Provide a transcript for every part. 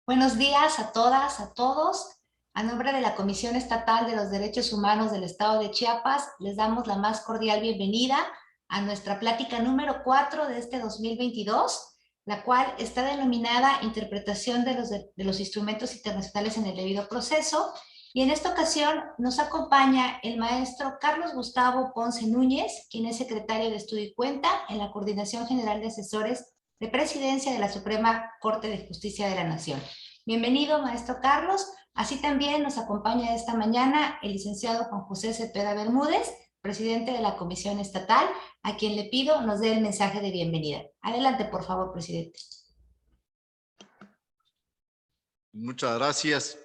Buenos días a todas, a todos. A nombre de la Comisión Estatal de los Derechos Humanos del Estado de Chiapas, les damos la más cordial bienvenida a nuestra plática número 4 de este 2022, la cual está denominada Interpretación de los Instrumentos Internacionales en el Debido Proceso. Y en esta ocasión nos acompaña el maestro Carlos Gustavo Ponce Núñez, quien es secretario de Estudio y Cuenta en la Coordinación General de Asesores de Presidencia de la Suprema Corte de Justicia de la Nación. Bienvenido, maestro Carlos. Así también nos acompaña esta mañana el licenciado Juan José Cepeda Bermúdez, presidente de la Comisión Estatal, a quien le pido nos dé el mensaje de bienvenida. Adelante, por favor, presidente. Muchas gracias.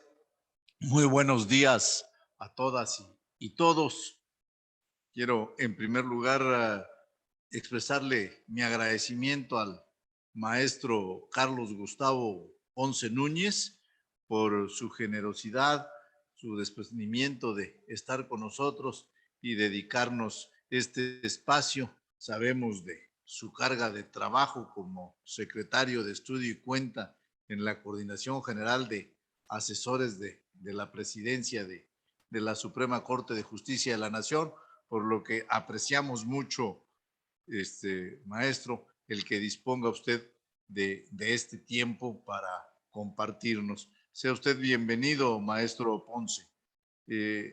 Muy buenos días a todas y todos. Quiero, en primer lugar, expresarle mi agradecimiento al maestro Carlos Gustavo Ponce Núñez por su generosidad, su desprendimiento de estar con nosotros y dedicarnos este espacio. Sabemos de su carga de trabajo como secretario de Estudio y Cuenta en la Coordinación General de Asesores de la Presidencia de la Suprema Corte de Justicia de la Nación, por lo que apreciamos mucho, maestro, el que disponga usted de este tiempo para compartirnos. Sea usted bienvenido, maestro Ponce.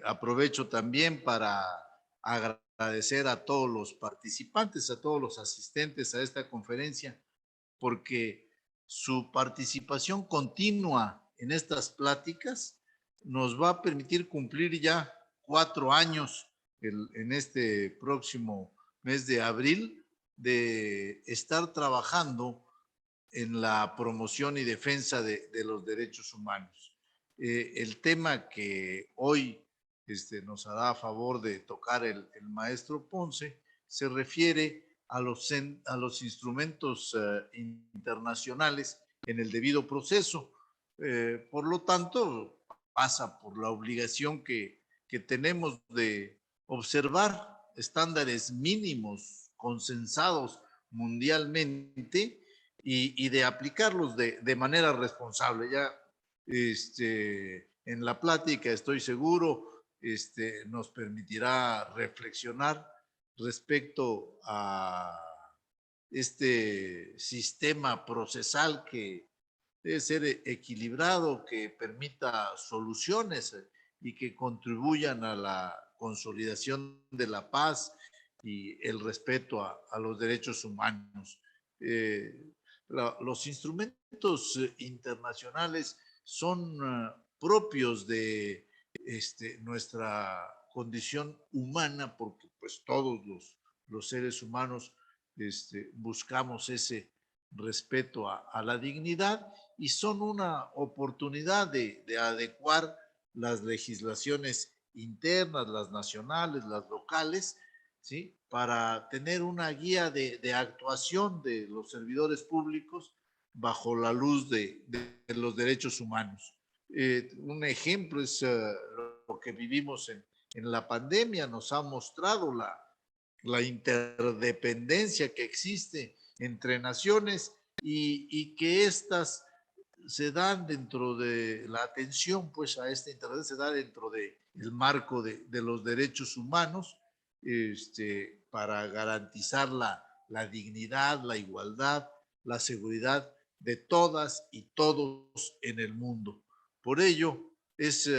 Aprovecho también para agradecer a todos los participantes, a todos los asistentes a esta conferencia, porque su participación continua en estas pláticas nos va a permitir cumplir ya 4 años en este próximo mes de abril de estar trabajando en la promoción y defensa de los derechos humanos. El tema que hoy nos hará a favor de tocar el maestro Ponce se refiere a los instrumentos internacionales en el debido proceso. Por lo tanto, pasa por la obligación que tenemos de observar estándares mínimos consensados mundialmente y de aplicarlos de manera responsable. Ya en la plática, estoy seguro, nos permitirá reflexionar respecto a este sistema procesal que debe ser equilibrado, que permita soluciones y que contribuyan a la consolidación de la paz y el respeto a los derechos humanos. Los instrumentos internacionales son propios de nuestra condición humana, porque pues todos los seres humanos buscamos ese respeto a la dignidad, y son una oportunidad de adecuar las legislaciones internas, las nacionales, las locales, ¿sí?, para tener una guía de actuación de los servidores públicos bajo la luz de los derechos humanos. Un ejemplo es lo que vivimos en la pandemia. Nos ha mostrado la interdependencia que existe entre naciones y que estas se dan dentro de la atención pues a esta internet, se da dentro del marco de los derechos humanos, para garantizar la dignidad, la igualdad, la seguridad de todas y todos en el mundo. Por ello es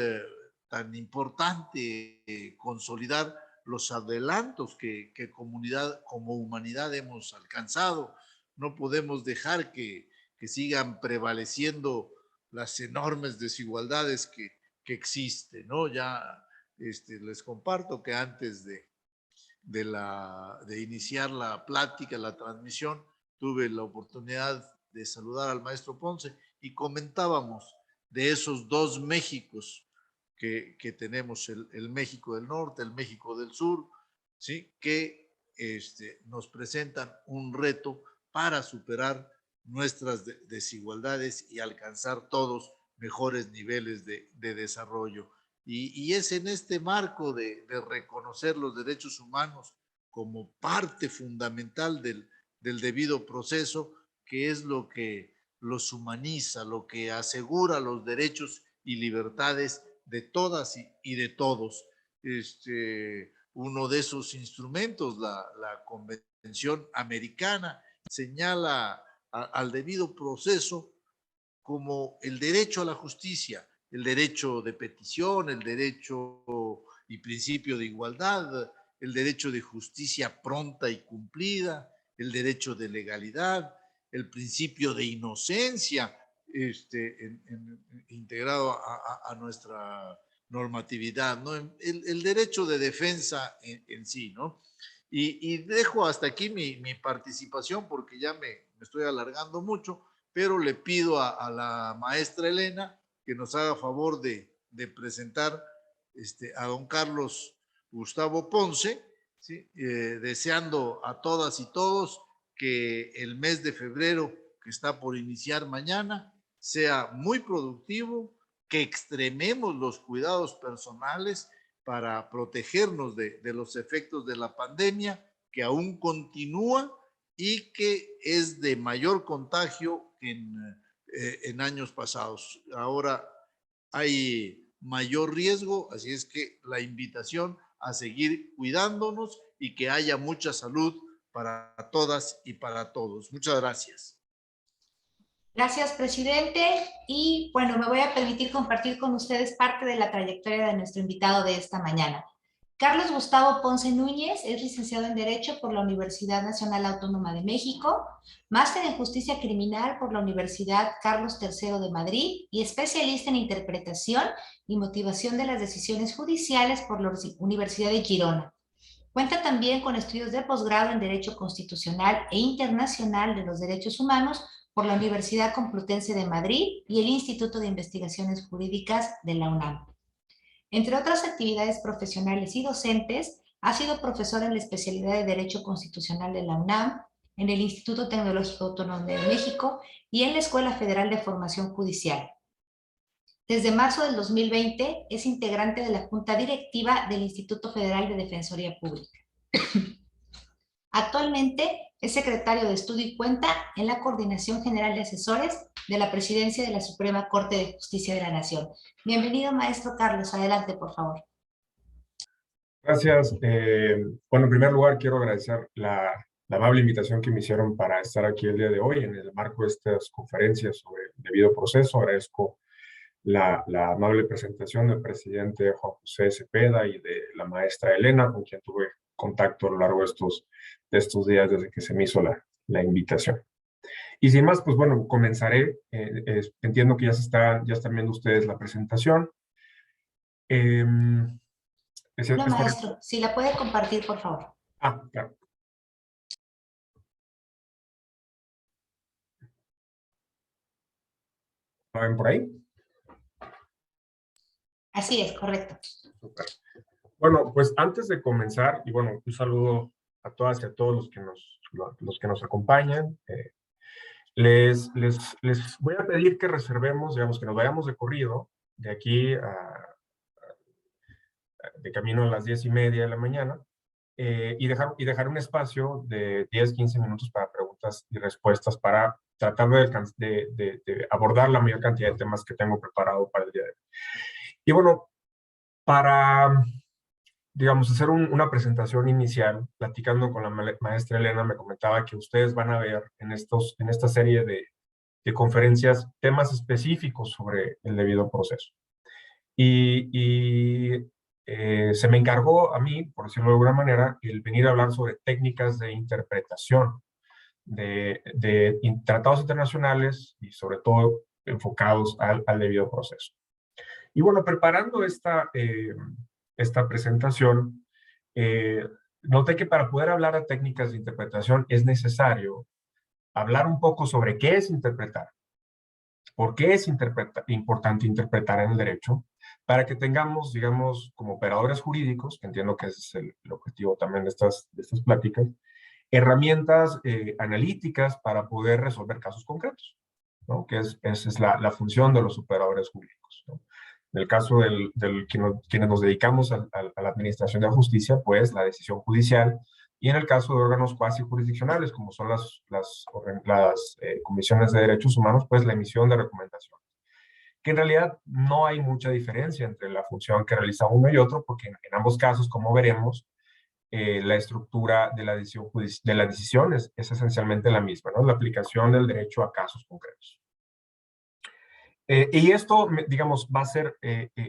tan importante consolidar los adelantos que como humanidad hemos alcanzado. No podemos dejar que sigan prevaleciendo las enormes desigualdades que existen, ¿no? Ya les comparto que antes de iniciar la plática, la transmisión, tuve la oportunidad de saludar al maestro Ponce y comentábamos de esos dos Méxicos que tenemos, el México del Norte, el México del Sur, ¿sí?, que nos presentan un reto para superar nuestras desigualdades y alcanzar todos mejores niveles de desarrollo. Y es en este marco de reconocer los derechos humanos como parte fundamental del debido proceso, que es lo que los humaniza, lo que asegura los derechos y libertades de todas y de todos. Uno de esos instrumentos, la Convención Americana, señala al debido proceso como el derecho a la justicia, el derecho de petición, el derecho y principio de igualdad, el derecho de justicia pronta y cumplida, el derecho de legalidad, el principio de inocencia, integrado a nuestra normatividad, ¿no? El derecho de defensa en sí, ¿no? Y dejo hasta aquí mi participación porque ya me estoy alargando mucho, pero le pido a la maestra Elena que nos haga favor de presentar a don Carlos Gustavo Ponce, ¿sí? Deseando a todas y todos que el mes de febrero que está por iniciar mañana sea muy productivo, que extrememos los cuidados personales para protegernos de los efectos de la pandemia que aún continúa y que es de mayor contagio en años pasados. Ahora hay mayor riesgo, así es que la invitación a seguir cuidándonos y que haya mucha salud para todas y para todos. Muchas gracias. Gracias, presidente. Y bueno, me voy a permitir compartir con ustedes parte de la trayectoria de nuestro invitado de esta mañana. Carlos Gustavo Ponce Núñez es licenciado en Derecho por la Universidad Nacional Autónoma de México, máster en Justicia Criminal por la Universidad Carlos III de Madrid y especialista en Interpretación y Motivación de las Decisiones Judiciales por la Universidad de Girona. Cuenta también con estudios de posgrado en Derecho Constitucional e Internacional de los Derechos Humanos por la Universidad Complutense de Madrid y el Instituto de Investigaciones Jurídicas de la UNAM. Entre otras actividades profesionales y docentes, ha sido profesor en la especialidad de Derecho Constitucional de la UNAM, en el Instituto Tecnológico Autónomo de México y en la Escuela Federal de Formación Judicial. Desde marzo del 2020 es integrante de la Junta Directiva del Instituto Federal de Defensoría Pública. Actualmente es secretario de Estudio y cuenta en la Coordinación General de Asesores de la Presidencia de la Suprema Corte de Justicia de la Nación. Bienvenido, maestro Carlos. Adelante, por favor. Gracias. Bueno, en primer lugar, quiero agradecer la amable invitación que me hicieron para estar aquí el día de hoy en el marco de estas conferencias sobre el debido proceso. Agradezco la amable presentación del presidente Juan José Cepeda y de la maestra Elena, con quien tuve contacto a lo largo de estos días desde que se me hizo la invitación. Y sin más, pues bueno, comenzaré. Entiendo que ya están viendo ustedes la presentación. No, maestro, si la puede compartir, por favor. Ah, claro. ¿Lo ven por ahí? Así es, correcto. Super. Bueno, pues antes de comenzar, y bueno, un saludo a todas y a todos los que nos acompañan. Les voy a pedir que reservemos, digamos, que nos vayamos de corrido de aquí de camino a las 10:30 de la mañana y dejar un espacio de 10-15 minutos para preguntas y respuestas para tratar de abordar la mayor cantidad de temas que tengo preparado para el día de hoy. Y bueno, para, digamos, hacer una presentación inicial, platicando con la maestra Elena, me comentaba que ustedes van a ver en esta serie de conferencias temas específicos sobre el debido proceso. Se me encargó a mí, por decirlo de alguna manera, el venir a hablar sobre técnicas de interpretación de tratados internacionales y sobre todo enfocados al debido proceso. Y bueno, preparando esta presentación, noté que para poder hablar de técnicas de interpretación es necesario hablar un poco sobre qué es interpretar, por qué es importante interpretar en el derecho, para que tengamos, digamos, como operadores jurídicos, que entiendo que ese es el objetivo también de estas pláticas, herramientas analíticas para poder resolver casos concretos, ¿no? Que esa es la función de los operadores jurídicos, ¿no? En el caso quienes nos dedicamos a la administración de la justicia, pues la decisión judicial y en el caso de órganos cuasi jurisdiccionales, como son las comisiones de derechos humanos, pues la emisión de recomendaciones. Que en realidad no hay mucha diferencia entre la función que realiza uno y otro, porque en ambos casos, como veremos, la estructura de la decisión es esencialmente la misma, ¿no? La aplicación del derecho a casos concretos. Y esto, digamos, va a ser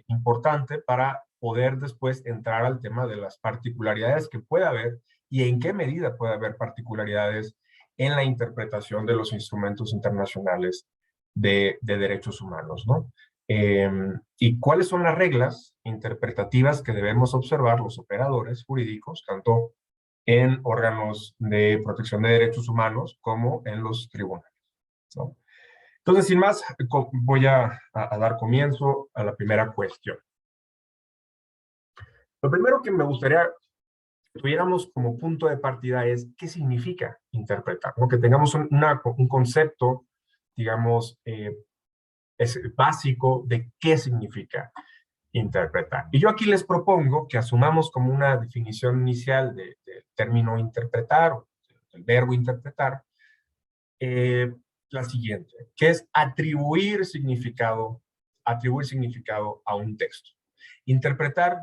importante para poder después entrar al tema de las particularidades que puede haber y en qué medida puede haber particularidades en la interpretación de los instrumentos internacionales de derechos humanos, ¿no? Y cuáles son las reglas interpretativas que debemos observar los operadores jurídicos, tanto en órganos de protección de derechos humanos como en los tribunales, ¿no? Entonces, sin más, voy a dar comienzo a la primera cuestión. Lo primero que me gustaría que tuviéramos como punto de partida es qué significa interpretar, ¿no? Que tengamos un concepto, digamos, es básico de qué significa interpretar. Y yo aquí les propongo que asumamos como una definición inicial del término interpretar, o del verbo interpretar, la siguiente, que es atribuir significado a un texto. Interpretar,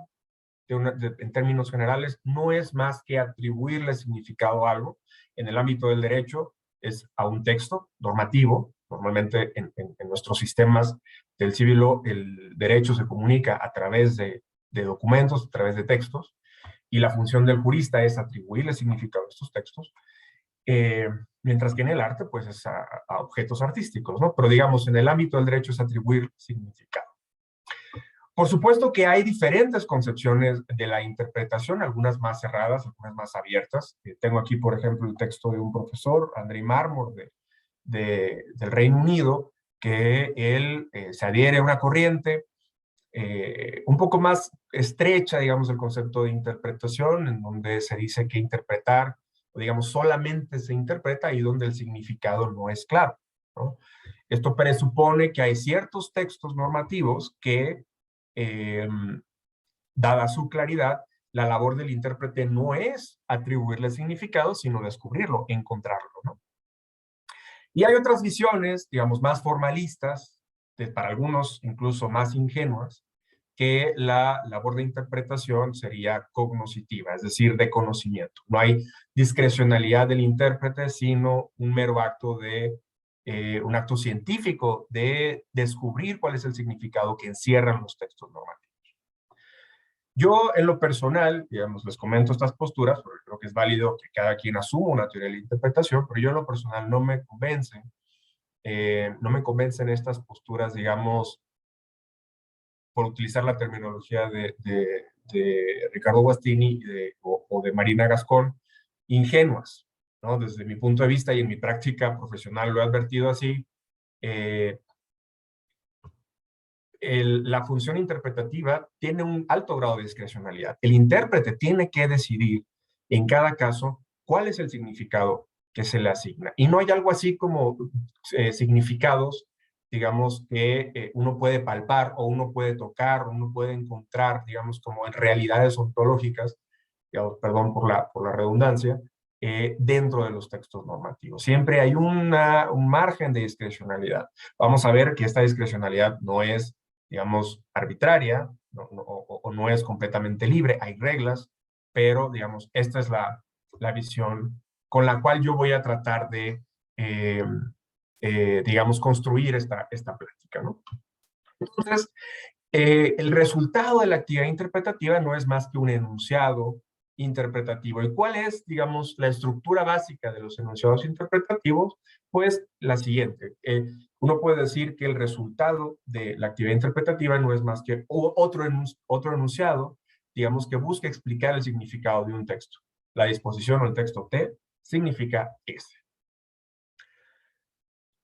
en términos generales, no es más que atribuirle significado a algo. En el ámbito del derecho es a un texto normativo. Normalmente en nuestros sistemas del civil el derecho se comunica a través de documentos, a través de textos, y la función del jurista es atribuirle significado a estos textos. Mientras que en el arte, pues es a objetos artísticos, ¿no? Pero digamos, en el ámbito del derecho es atribuir significado. Por supuesto que hay diferentes concepciones de la interpretación, algunas más cerradas, algunas más abiertas. Tengo aquí, por ejemplo, el texto de un profesor, Andrei Marmor, del Reino Unido, que él se adhiere a una corriente un poco más estrecha, digamos, del concepto de interpretación, en donde se dice que interpretar, digamos, solamente se interpreta y donde el significado no es claro, ¿no? Esto presupone que hay ciertos textos normativos que, dada su claridad, la labor del intérprete no es atribuirle significado, sino descubrirlo, encontrarlo, ¿no? Y hay otras visiones, digamos, más formalistas, para algunos incluso más ingenuas, que la labor de interpretación sería cognoscitiva, es decir, de conocimiento. No hay discrecionalidad del intérprete, sino un mero acto un acto científico de descubrir cuál es el significado que encierran los textos normativos. Yo, en lo personal, digamos, les comento estas posturas, porque creo que es válido que cada quien asuma una teoría de la interpretación, pero yo en lo personal no me convencen estas posturas, digamos, por utilizar la terminología de Ricardo Guastini o de Marina Gascón, ingenuas, ¿no? Desde mi punto de vista y en mi práctica profesional lo he advertido así, la función interpretativa tiene un alto grado de discrecionalidad. El intérprete tiene que decidir en cada caso cuál es el significado que se le asigna. Y no hay algo así como significados, digamos, que uno puede palpar o uno puede tocar o uno puede encontrar, digamos, como en realidades ontológicas, digamos, perdón por la redundancia, dentro de los textos normativos. Siempre hay un margen de discrecionalidad. Vamos a ver que esta discrecionalidad no es, digamos, arbitraria, o no es completamente libre, hay reglas, pero, digamos, esta es la visión con la cual yo voy a tratar de, digamos, construir esta plática, ¿no? Entonces, el resultado de la actividad interpretativa no es más que un enunciado interpretativo. ¿Y cuál es, digamos, la estructura básica de los enunciados interpretativos? Pues la siguiente. Uno puede decir que el resultado de la actividad interpretativa no es más que otro enunciado, digamos, que busca explicar el significado de un texto. La disposición o el texto T significa S.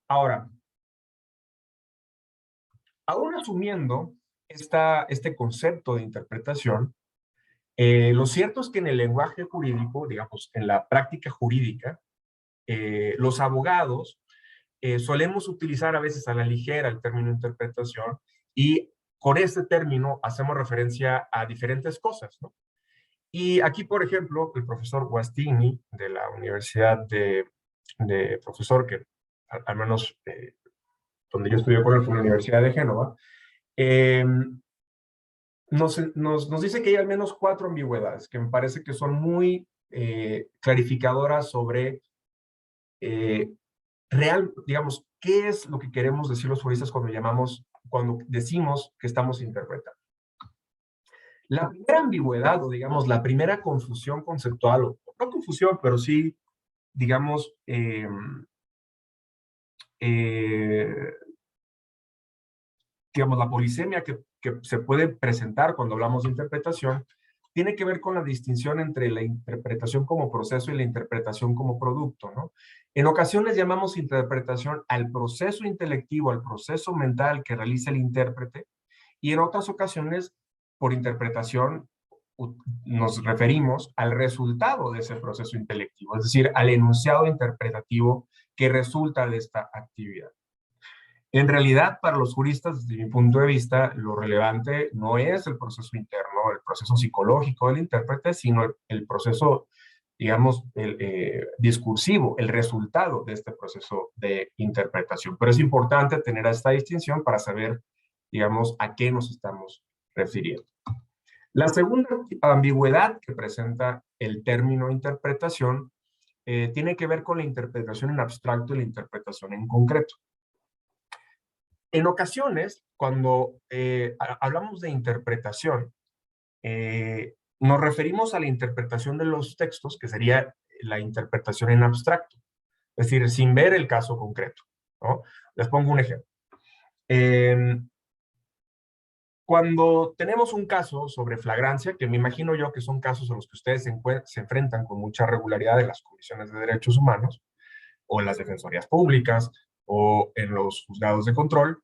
Ahora, aún asumiendo este concepto de interpretación, lo cierto es que en el lenguaje jurídico, digamos, en la práctica jurídica, los abogados solemos utilizar a veces a la ligera el término interpretación y con este término hacemos referencia a diferentes cosas, ¿no? Y aquí, por ejemplo, el profesor Guastini, de la Universidad de profesor, que al menos donde yo estudié con él, fue la Universidad de Génova, eh, nos dice que hay al menos 4 ambigüedades que me parece que son muy clarificadoras sobre digamos, qué es lo que queremos decir los juristas cuando decimos que estamos interpretando. La primera ambigüedad, o digamos, la primera confusión conceptual, o no confusión, pero sí, digamos, digamos, la polisemia que se puede presentar cuando hablamos de interpretación, tiene que ver con la distinción entre la interpretación como proceso y la interpretación como producto, ¿no? En ocasiones llamamos interpretación al proceso intelectivo, al proceso mental que realiza el intérprete, y en otras ocasiones, por interpretación, nos referimos al resultado de ese proceso intelectivo, es decir, al enunciado interpretativo que resulta de esta actividad. En realidad, para los juristas, desde mi punto de vista, lo relevante no es el proceso interno, el proceso psicológico del intérprete, sino el proceso, digamos, discursivo, el resultado de este proceso de interpretación. Pero es importante tener esta distinción para saber, digamos, a qué nos estamos refiriendo. La segunda ambigüedad que presenta el término interpretación tiene que ver con la interpretación en abstracto y la interpretación en concreto. En ocasiones, cuando hablamos de interpretación, nos referimos a la interpretación de los textos, que sería la interpretación en abstracto, es decir, sin ver el caso concreto, ¿no? Les pongo un ejemplo. Cuando tenemos un caso sobre flagrancia, que me imagino yo que son casos en los que ustedes se enfrentan con mucha regularidad en las comisiones de derechos humanos, o en las defensorías públicas, o en los juzgados de control,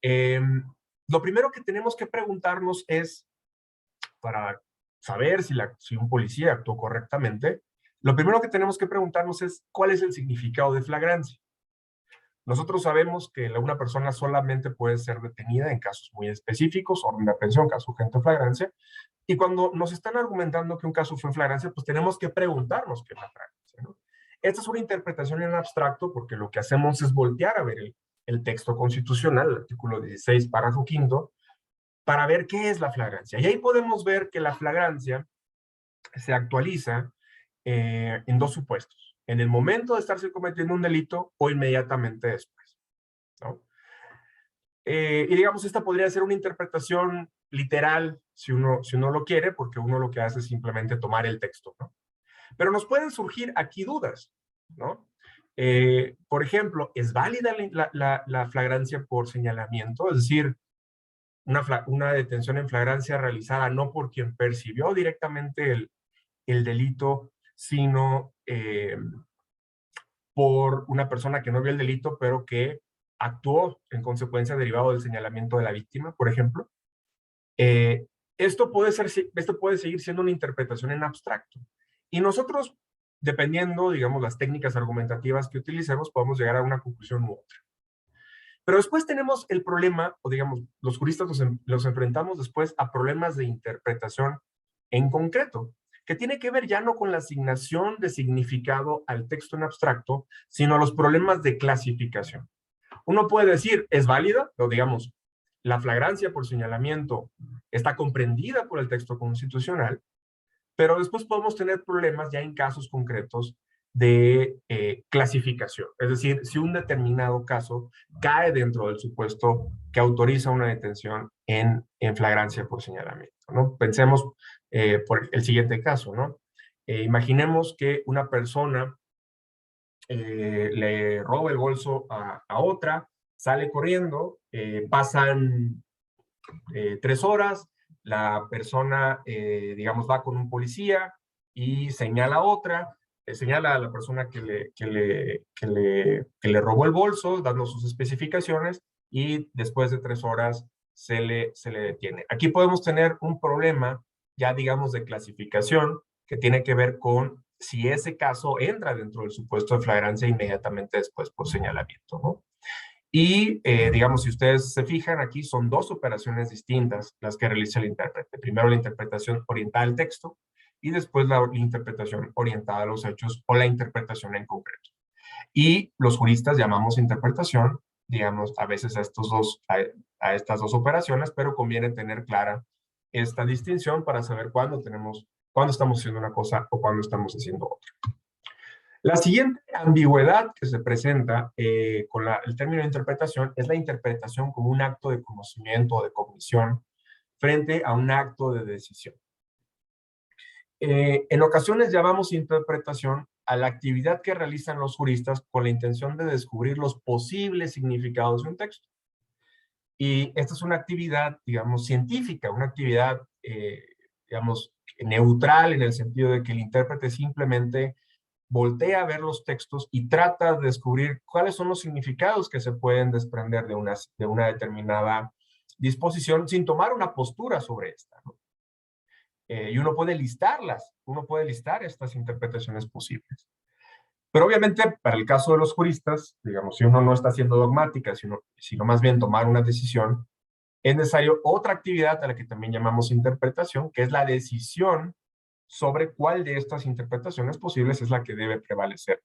lo primero que tenemos que preguntarnos es, para saber si un policía actuó correctamente, lo primero que tenemos que preguntarnos es cuál es el significado de flagrancia. Nosotros sabemos que una persona solamente puede ser detenida en casos muy específicos, orden de aprehensión, caso urgente o flagrancia, y cuando nos están argumentando que un caso fue flagrancia, pues tenemos que preguntarnos qué es la flagrancia, ¿no? Esta es una interpretación en abstracto porque lo que hacemos es voltear a ver el texto constitucional, el artículo 16, párrafo 5, para ver qué es la flagrancia. Y ahí podemos ver que la flagrancia se actualiza en 2 supuestos: en el momento de estarse cometiendo un delito o inmediatamente después, ¿no? Y digamos, esta podría ser una interpretación literal si uno lo quiere, porque uno lo que hace es simplemente tomar el texto, ¿no? Pero nos pueden surgir aquí dudas, ¿no? Por ejemplo, ¿es válida la flagrancia por señalamiento? Es decir, una detención en flagrancia realizada no por quien percibió directamente el delito, sino por una persona que no vio el delito, pero que actuó en consecuencia derivado del señalamiento de la víctima, por ejemplo. Esto puede seguir siendo una interpretación en abstracto. Y nosotros, dependiendo, digamos, las técnicas argumentativas que utilicemos, podemos llegar a una conclusión u otra. Pero después tenemos el problema, o digamos, los juristas los enfrentamos después a problemas de interpretación en concreto, que tiene que ver ya no con la asignación de significado al texto en abstracto, sino a los problemas de clasificación. Uno puede decir, es válida, o digamos, la flagrancia por señalamiento está comprendida por el texto constitucional, pero después podemos tener problemas ya en casos concretos de clasificación. Es decir, si un determinado caso cae dentro del supuesto que autoriza una detención en flagrancia por señalamiento, ¿no? Pensemos por el siguiente caso, ¿no? Imaginemos que una persona le roba el bolso a otra, sale corriendo, pasan 3 horas, la persona, digamos, va con un policía y señala a otra, señala a la persona que le robó el bolso, dando sus especificaciones, y después de 3 horas se le detiene. Aquí podemos tener un problema, ya digamos, de clasificación, que tiene que ver con si ese caso entra dentro del supuesto de flagrancia inmediatamente después por señalamiento, ¿no? Y, digamos, si ustedes se fijan, aquí son 2 operaciones distintas las que realiza el intérprete. Primero, la interpretación orientada al texto, y después la interpretación orientada a los hechos o la interpretación en concreto. Y los juristas llamamos interpretación, digamos, a veces a estas dos operaciones, pero conviene tener clara esta distinción para saber cuándo estamos haciendo una cosa o cuándo estamos haciendo otra. La siguiente ambigüedad que se presenta con el término de interpretación es la interpretación como un acto de conocimiento o de cognición frente a un acto de decisión. En ocasiones llamamos interpretación a la actividad que realizan los juristas con la intención de descubrir los posibles significados de un texto. Y esta es una actividad, digamos, científica, una actividad, digamos, neutral en el sentido de que el intérprete simplemente voltea a ver los textos y trata de descubrir cuáles son los significados que se pueden desprender de una determinada disposición sin tomar una postura sobre esta, ¿no? Y uno puede listar estas interpretaciones posibles. Pero obviamente, para el caso de los juristas, digamos, si uno no está haciendo dogmática, sino más bien tomar una decisión, es necesario otra actividad a la que también llamamos interpretación, que es la decisión sobre cuál de estas interpretaciones posibles es la que debe prevalecer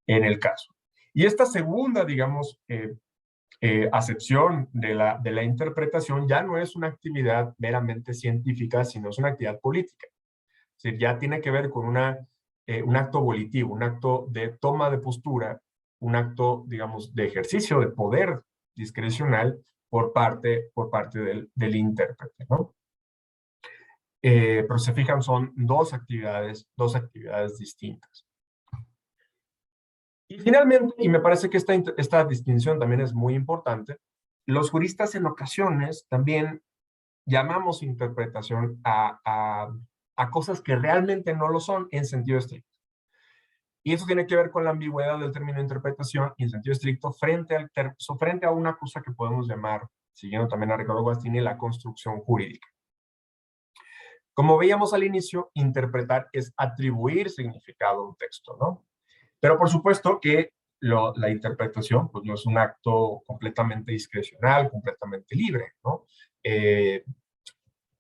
en el caso. Y esta segunda, digamos, acepción de la interpretación ya no es una actividad meramente científica, sino es una actividad política. Es decir, ya tiene que ver con un acto volitivo, un acto de toma de postura, un acto, digamos, de ejercicio de poder discrecional por parte del intérprete, ¿no? Pero se fijan, son dos actividades distintas. Y finalmente, y me parece que esta distinción también es muy importante, los juristas en ocasiones también llamamos interpretación a cosas que realmente no lo son en sentido estricto. Y eso tiene que ver con la ambigüedad del término interpretación y en sentido estricto frente a una cosa que podemos llamar, siguiendo también a Ricardo Guastini, la construcción jurídica. Como veíamos al inicio, interpretar es atribuir significado a un texto, ¿no? Pero por supuesto que la interpretación pues, no es un acto completamente discrecional, completamente libre, ¿no?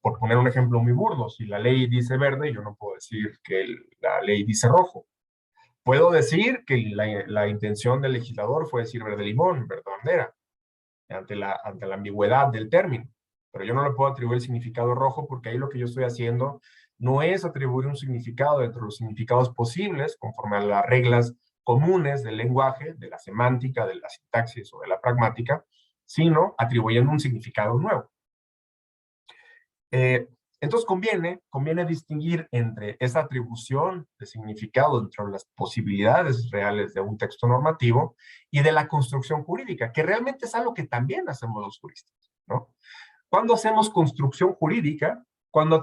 Por poner un ejemplo muy burdo, si la ley dice verde, yo no puedo decir que la ley dice rojo. Puedo decir que la intención del legislador fue decir verde limón, verde bandera, ante la ambigüedad del término. Pero yo no le puedo atribuir el significado rojo porque ahí lo que yo estoy haciendo no es atribuir un significado dentro de los significados posibles conforme a las reglas comunes del lenguaje, de la semántica, de la sintaxis o de la pragmática, sino atribuyendo un significado nuevo. Entonces conviene distinguir entre esa atribución de significado entre las posibilidades reales de un texto normativo y de la construcción jurídica, que realmente es algo que también hacemos los juristas, ¿no? Cuando hacemos construcción jurídica, cuando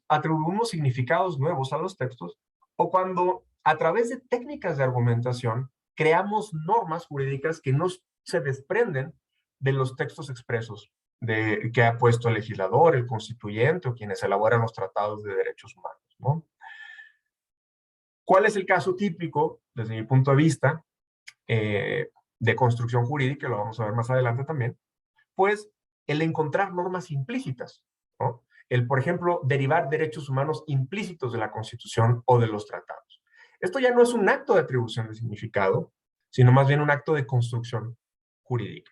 atribuimos significados nuevos a los textos, o cuando a través de técnicas de argumentación creamos normas jurídicas que no se desprenden de los textos expresos que ha puesto el legislador, el constituyente o quienes elaboran los tratados de derechos humanos, ¿no? ¿Cuál es el caso típico, desde mi punto de vista, de construcción jurídica? Lo vamos a ver más adelante también. Pues el encontrar normas implícitas, ¿no? Por ejemplo, derivar derechos humanos implícitos de la Constitución o de los tratados. Esto ya no es un acto de atribución de significado, sino más bien un acto de construcción jurídica.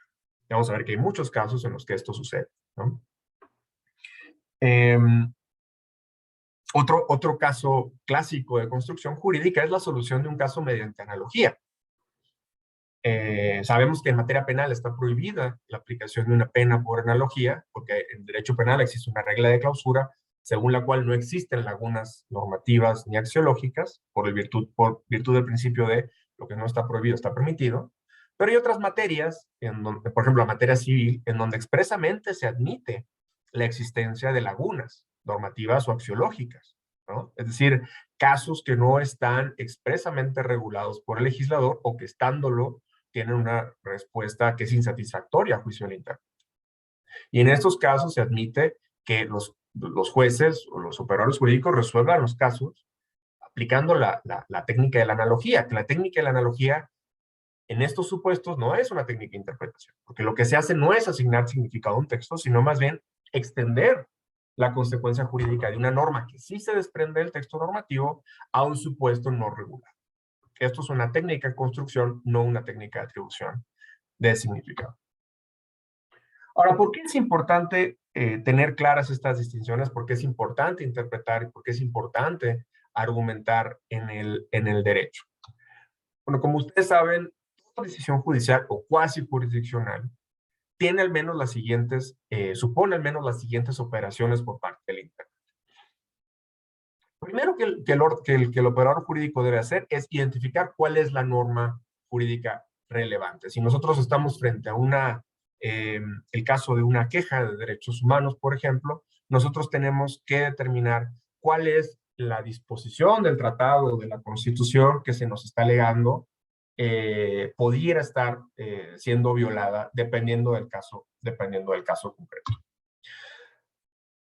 Vamos a ver que hay muchos casos en los que esto sucede, ¿no? Otro caso clásico de construcción jurídica es la solución de un caso mediante analogía. Sabemos que en materia penal está prohibida la aplicación de una pena por analogía, porque en derecho penal existe una regla de clausura según la cual no existen lagunas normativas ni axiológicas por virtud del principio de lo que no está prohibido está permitido. Pero hay otras materias, por ejemplo, la materia civil, en donde expresamente se admite la existencia de lagunas normativas o axiológicas, ¿no? Es decir, casos que no están expresamente regulados por el legislador o que estándolo tienen una respuesta que es insatisfactoria a juicio del intérprete. Y en estos casos se admite que los jueces o los operadores jurídicos resuelvan los casos aplicando la técnica de la analogía, que la técnica de la analogía en estos supuestos no es una técnica de interpretación, porque lo que se hace no es asignar significado a un texto, sino más bien extender la consecuencia jurídica de una norma que sí se desprende del texto normativo a un supuesto no regular. Esto es una técnica de construcción, no una técnica de atribución de significado. Ahora, ¿por qué es importante tener claras estas distinciones? ¿Por qué es importante interpretar y por qué es importante argumentar en el derecho? Bueno, como ustedes saben, toda decisión judicial o cuasi jurisdiccional tiene al menos las siguientes, supone al menos las siguientes operaciones por parte del intérprete. Primero que el operador jurídico debe hacer es identificar cuál es la norma jurídica relevante. Si nosotros estamos frente a el caso de una queja de derechos humanos, por ejemplo, nosotros tenemos que determinar cuál es la disposición del tratado de la Constitución que se nos está alegando pudiera estar siendo violada dependiendo del caso concreto.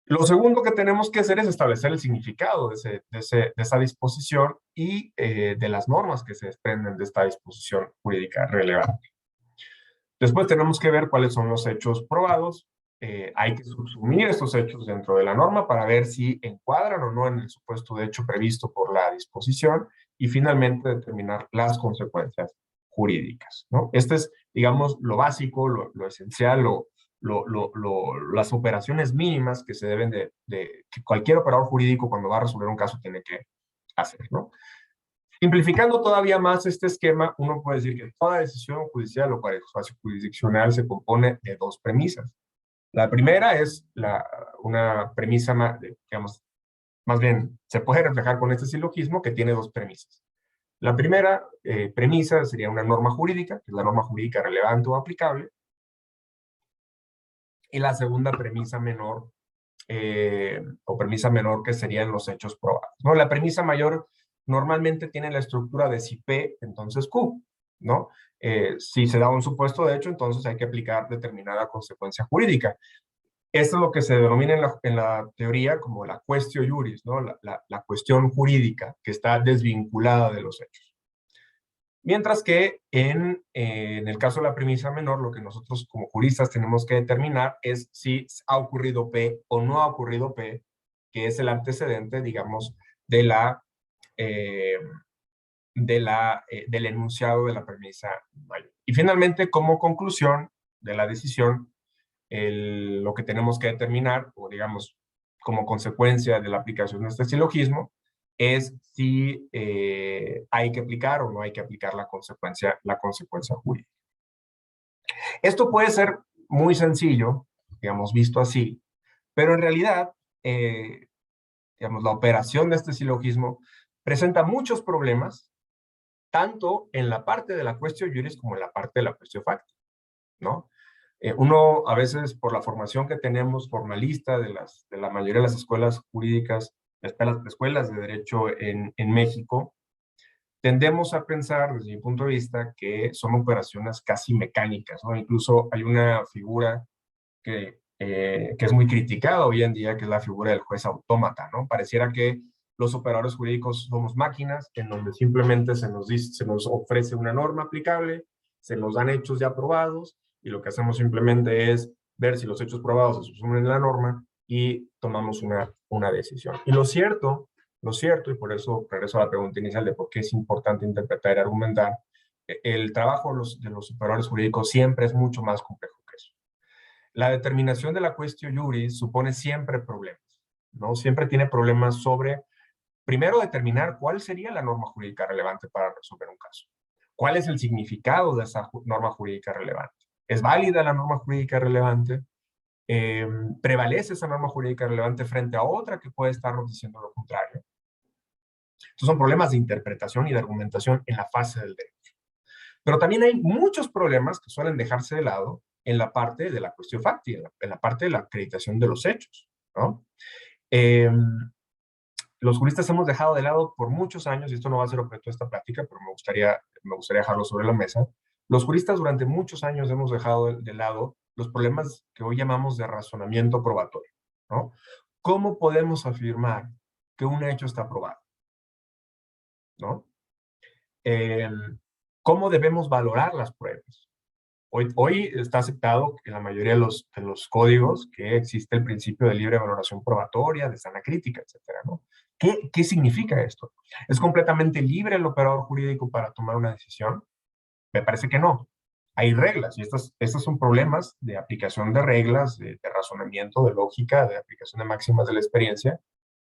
Lo segundo que tenemos que hacer es establecer el significado de esa disposición y de las normas que se desprenden de esta disposición jurídica relevante. Después tenemos que ver cuáles son los hechos probados. Hay que subsumir estos hechos dentro de la norma para ver si encuadran o no en el supuesto de hecho previsto por la disposición y finalmente determinar las consecuencias jurídicas, ¿no? Este es, digamos, lo básico, lo esencial, las operaciones mínimas que se deben que cualquier operador jurídico cuando va a resolver un caso tiene que hacer, ¿no? Simplificando todavía más este esquema, uno puede decir que toda decisión judicial o cuasi jurisdiccional se compone de dos premisas. La primera es una premisa, digamos, más bien se puede reflejar con este silogismo que tiene dos premisas. La primera premisa sería una norma jurídica, que es la norma jurídica relevante o aplicable. Y la segunda premisa menor, que serían los hechos probados, ¿no? La premisa mayor normalmente tiene la estructura de si P, entonces Q, ¿no? Si se da un supuesto de hecho, entonces hay que aplicar determinada consecuencia jurídica. Esto es lo que se denomina en la teoría como la quaestio iuris, ¿no? La cuestión jurídica que está desvinculada de los hechos. Mientras que en el caso de la premisa menor, lo que nosotros como juristas tenemos que determinar es si ha ocurrido P o no ha ocurrido P, que es el antecedente, digamos, del enunciado de la premisa mayor. Y finalmente, como conclusión de la decisión, lo que tenemos que determinar, o digamos, como consecuencia de la aplicación de este silogismo, es si hay que aplicar o no hay que aplicar la consecuencia jurídica. Esto puede ser muy sencillo, digamos, visto así, pero en realidad, digamos, la operación de este silogismo presenta muchos problemas, tanto en la parte de la quaestio iuris como en la parte de la quaestio facti, ¿no? Uno, a veces, por la formación que tenemos formalista de la mayoría de las escuelas jurídicas, escuelas de derecho en México, tendemos a pensar, desde mi punto de vista, que son operaciones casi mecánicas, ¿no? Incluso hay una figura que es muy criticada hoy en día, que es la figura del juez autómata, ¿no? Pareciera que los operadores jurídicos somos máquinas en donde simplemente se nos ofrece una norma aplicable, se nos dan hechos ya probados, y lo que hacemos simplemente es ver si los hechos probados se subsumen en la norma y tomamos una decisión. Y lo cierto, y por eso regreso a la pregunta inicial de por qué es importante interpretar y argumentar, el trabajo de los operadores jurídicos siempre es mucho más complejo que eso. La determinación de la quaestio iuris supone siempre problemas, ¿no? Siempre tiene problemas sobre, primero, determinar cuál sería la norma jurídica relevante para resolver un caso. ¿Cuál es el significado de esa norma jurídica relevante? ¿Es válida la norma jurídica relevante? ¿Prevalece esa norma jurídica relevante frente a otra que puede estarnos diciendo lo contrario? Estos son problemas de interpretación y de argumentación en la fase del derecho. Pero también hay muchos problemas que suelen dejarse de lado en la parte de la quaestio facti, en la parte de la acreditación de los hechos, ¿no? Los juristas hemos dejado de lado por muchos años, y esto no va a ser objeto de esta plática, pero me gustaría dejarlo sobre la mesa. Los juristas durante muchos años hemos dejado de lado los problemas que hoy llamamos de razonamiento probatorio, ¿no? ¿Cómo podemos afirmar que un hecho está probado? ¿No? ¿Cómo debemos valorar las pruebas? Hoy está aceptado en la mayoría de los códigos que existe el principio de libre valoración probatoria, de sana crítica, etcétera, ¿no? ¿Qué significa esto? ¿Es completamente libre el operador jurídico para tomar una decisión? Me parece que no. Hay reglas, y estos son problemas de aplicación de reglas, de razonamiento, de lógica, de aplicación de máximas de la experiencia.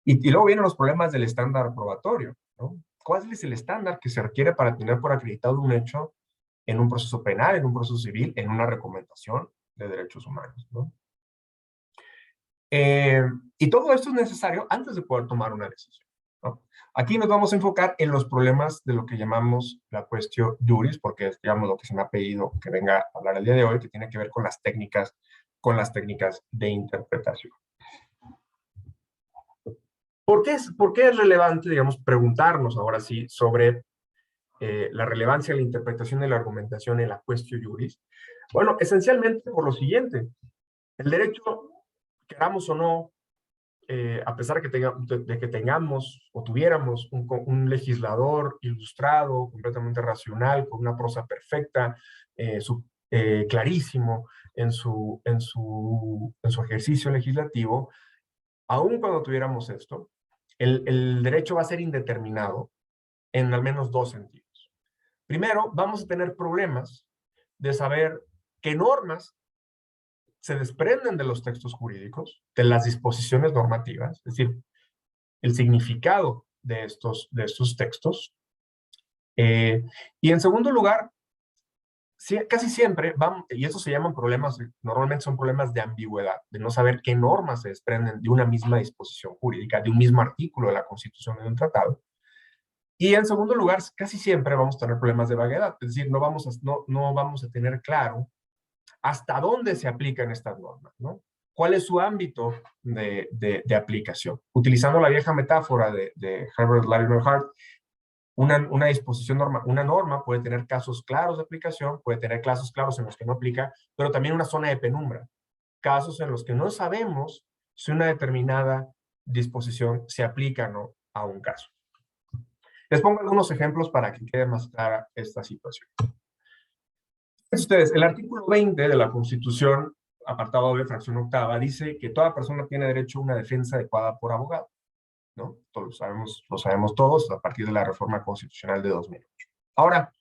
Y luego vienen los problemas del estándar probatorio, ¿no? ¿Cuál es el estándar que se requiere para tener por acreditado un hecho en un proceso penal, en un proceso civil, en una recomendación de derechos humanos, ¿no? Y todo esto es necesario antes de poder tomar una decisión, ¿no? Aquí nos vamos a enfocar en los problemas de lo que llamamos la cuestión juris, porque es, digamos, lo que se me ha pedido que venga a hablar el día de hoy, que tiene que ver con las técnicas de interpretación. ¿Por qué es relevante, digamos, preguntarnos ahora sí sobre la relevancia de la interpretación de la argumentación en la cuestión juris? Bueno, esencialmente por lo siguiente. El derecho, queramos o no, a pesar de que tengamos o tuviéramos un legislador ilustrado, completamente racional, con una prosa perfecta, clarísimo en su ejercicio legislativo, aun cuando tuviéramos esto, el derecho va a ser indeterminado en al menos dos sentidos. Primero, vamos a tener problemas de saber qué normas se desprenden de los textos jurídicos, de las disposiciones normativas, es decir, el significado de estos textos. Y en segundo lugar, casi siempre, y eso se llaman problemas, normalmente son problemas de ambigüedad, de no saber qué normas se desprenden de una misma disposición jurídica, de un mismo artículo de la Constitución de un tratado. Y en segundo lugar, casi siempre vamos a tener problemas de vaguedad, es decir, no vamos a tener claro hasta dónde se aplican estas normas, ¿no? ¿Cuál es su ámbito de aplicación? Utilizando la vieja metáfora de Herbert Latimer Hart, una disposición una norma puede tener casos claros de aplicación, puede tener casos claros en los que no aplica, pero también una zona de penumbra, casos en los que no sabemos si una determinada disposición se aplica o no a un caso. Les pongo algunos ejemplos para que quede más clara esta situación. Ustedes, el artículo 20 de la Constitución, apartado B, fracción octava, dice que toda persona tiene derecho a una defensa adecuada por abogado, ¿no? Todos lo sabemos todos a partir de la reforma constitucional de 2008. Ahora,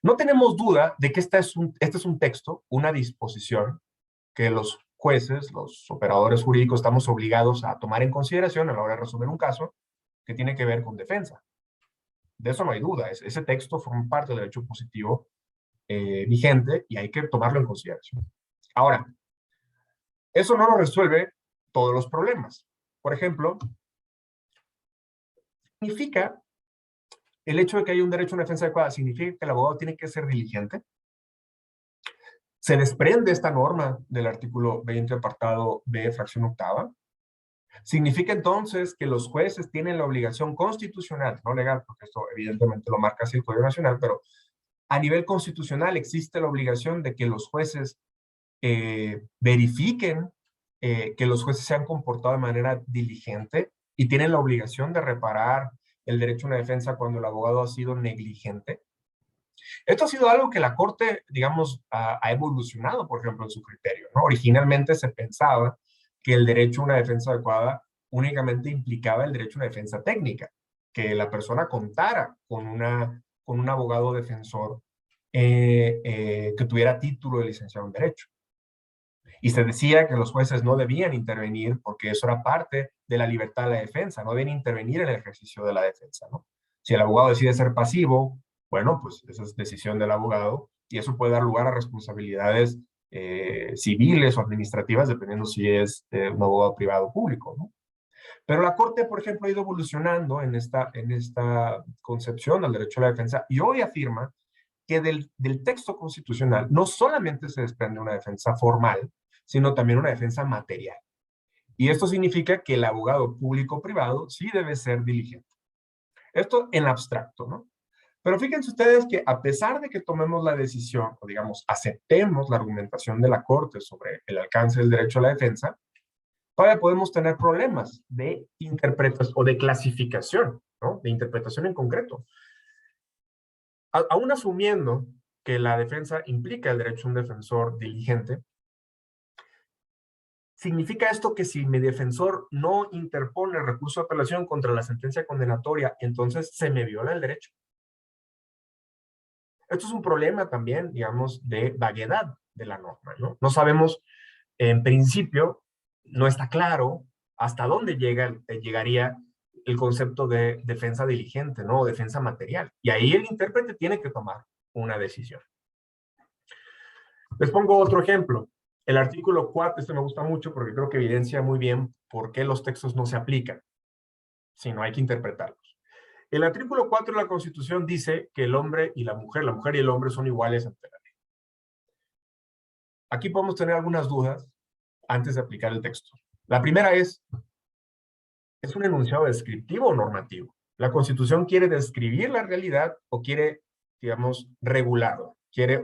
no tenemos duda de que este es un texto, una disposición que los jueces, los operadores jurídicos, estamos obligados a tomar en consideración a la hora de resolver un caso que tiene que ver con defensa. De eso no hay duda. Ese texto forma parte del derecho positivo vigente y hay que tomarlo en consideración. Ahora, eso no nos resuelve todos los problemas. Por ejemplo, ¿significa el hecho de que haya un derecho a una defensa adecuada? ¿Significa que el abogado tiene que ser diligente? ¿Se desprende esta norma del artículo 20, apartado B, fracción octava? ¿Significa entonces que los jueces tienen la obligación constitucional, no legal, porque esto evidentemente lo marca así el Código Nacional, pero a nivel constitucional existe la obligación de que los jueces verifiquen que los jueces se han comportado de manera diligente y tienen la obligación de reparar el derecho a una defensa cuando el abogado ha sido negligente? Esto ha sido algo que la Corte, digamos, ha evolucionado, por ejemplo, en su criterio, ¿no? Originalmente se pensaba que el derecho a una defensa adecuada únicamente implicaba el derecho a una defensa técnica, que la persona contara con un abogado defensor que tuviera título de licenciado en Derecho. Y se decía que los jueces no debían intervenir porque eso era parte de la libertad de la defensa, no debían intervenir en el ejercicio de la defensa, ¿no? Si el abogado decide ser pasivo, bueno, pues esa es decisión del abogado y eso puede dar lugar a responsabilidades civiles o administrativas, dependiendo si es un abogado privado o público, ¿no? Pero la Corte, por ejemplo, ha ido evolucionando en esta concepción del derecho a la defensa y hoy afirma que del texto constitucional no solamente se desprende una defensa formal, sino también una defensa material. Y esto significa que el abogado público o privado sí debe ser diligente. Esto en abstracto, ¿no? Pero fíjense ustedes que a pesar de que tomemos la decisión, o digamos, aceptemos la argumentación de la Corte sobre el alcance del derecho a la defensa, todavía podemos tener problemas de interpretación o de clasificación, ¿no? De interpretación en concreto. Aún asumiendo que la defensa implica el derecho a un defensor diligente, ¿significa esto que si mi defensor no interpone recurso de apelación contra la sentencia condenatoria, entonces se me viola el derecho? Esto es un problema también, digamos, de vaguedad de la norma, ¿no? No sabemos, en principio, no está claro hasta dónde llegaría el concepto de defensa diligente, ¿no? O defensa material. Y ahí el intérprete tiene que tomar una decisión. Les pongo otro ejemplo. El artículo 4, este me gusta mucho porque creo que evidencia muy bien por qué los textos no se aplican, sino hay que interpretarlos. El artículo 4 de la Constitución dice que el hombre y la mujer y el hombre son iguales ante la ley. Aquí podemos tener algunas dudas antes de aplicar el texto. La primera ¿es un enunciado descriptivo o normativo? ¿La Constitución quiere describir la realidad o quiere, digamos, regularla? ¿Quiere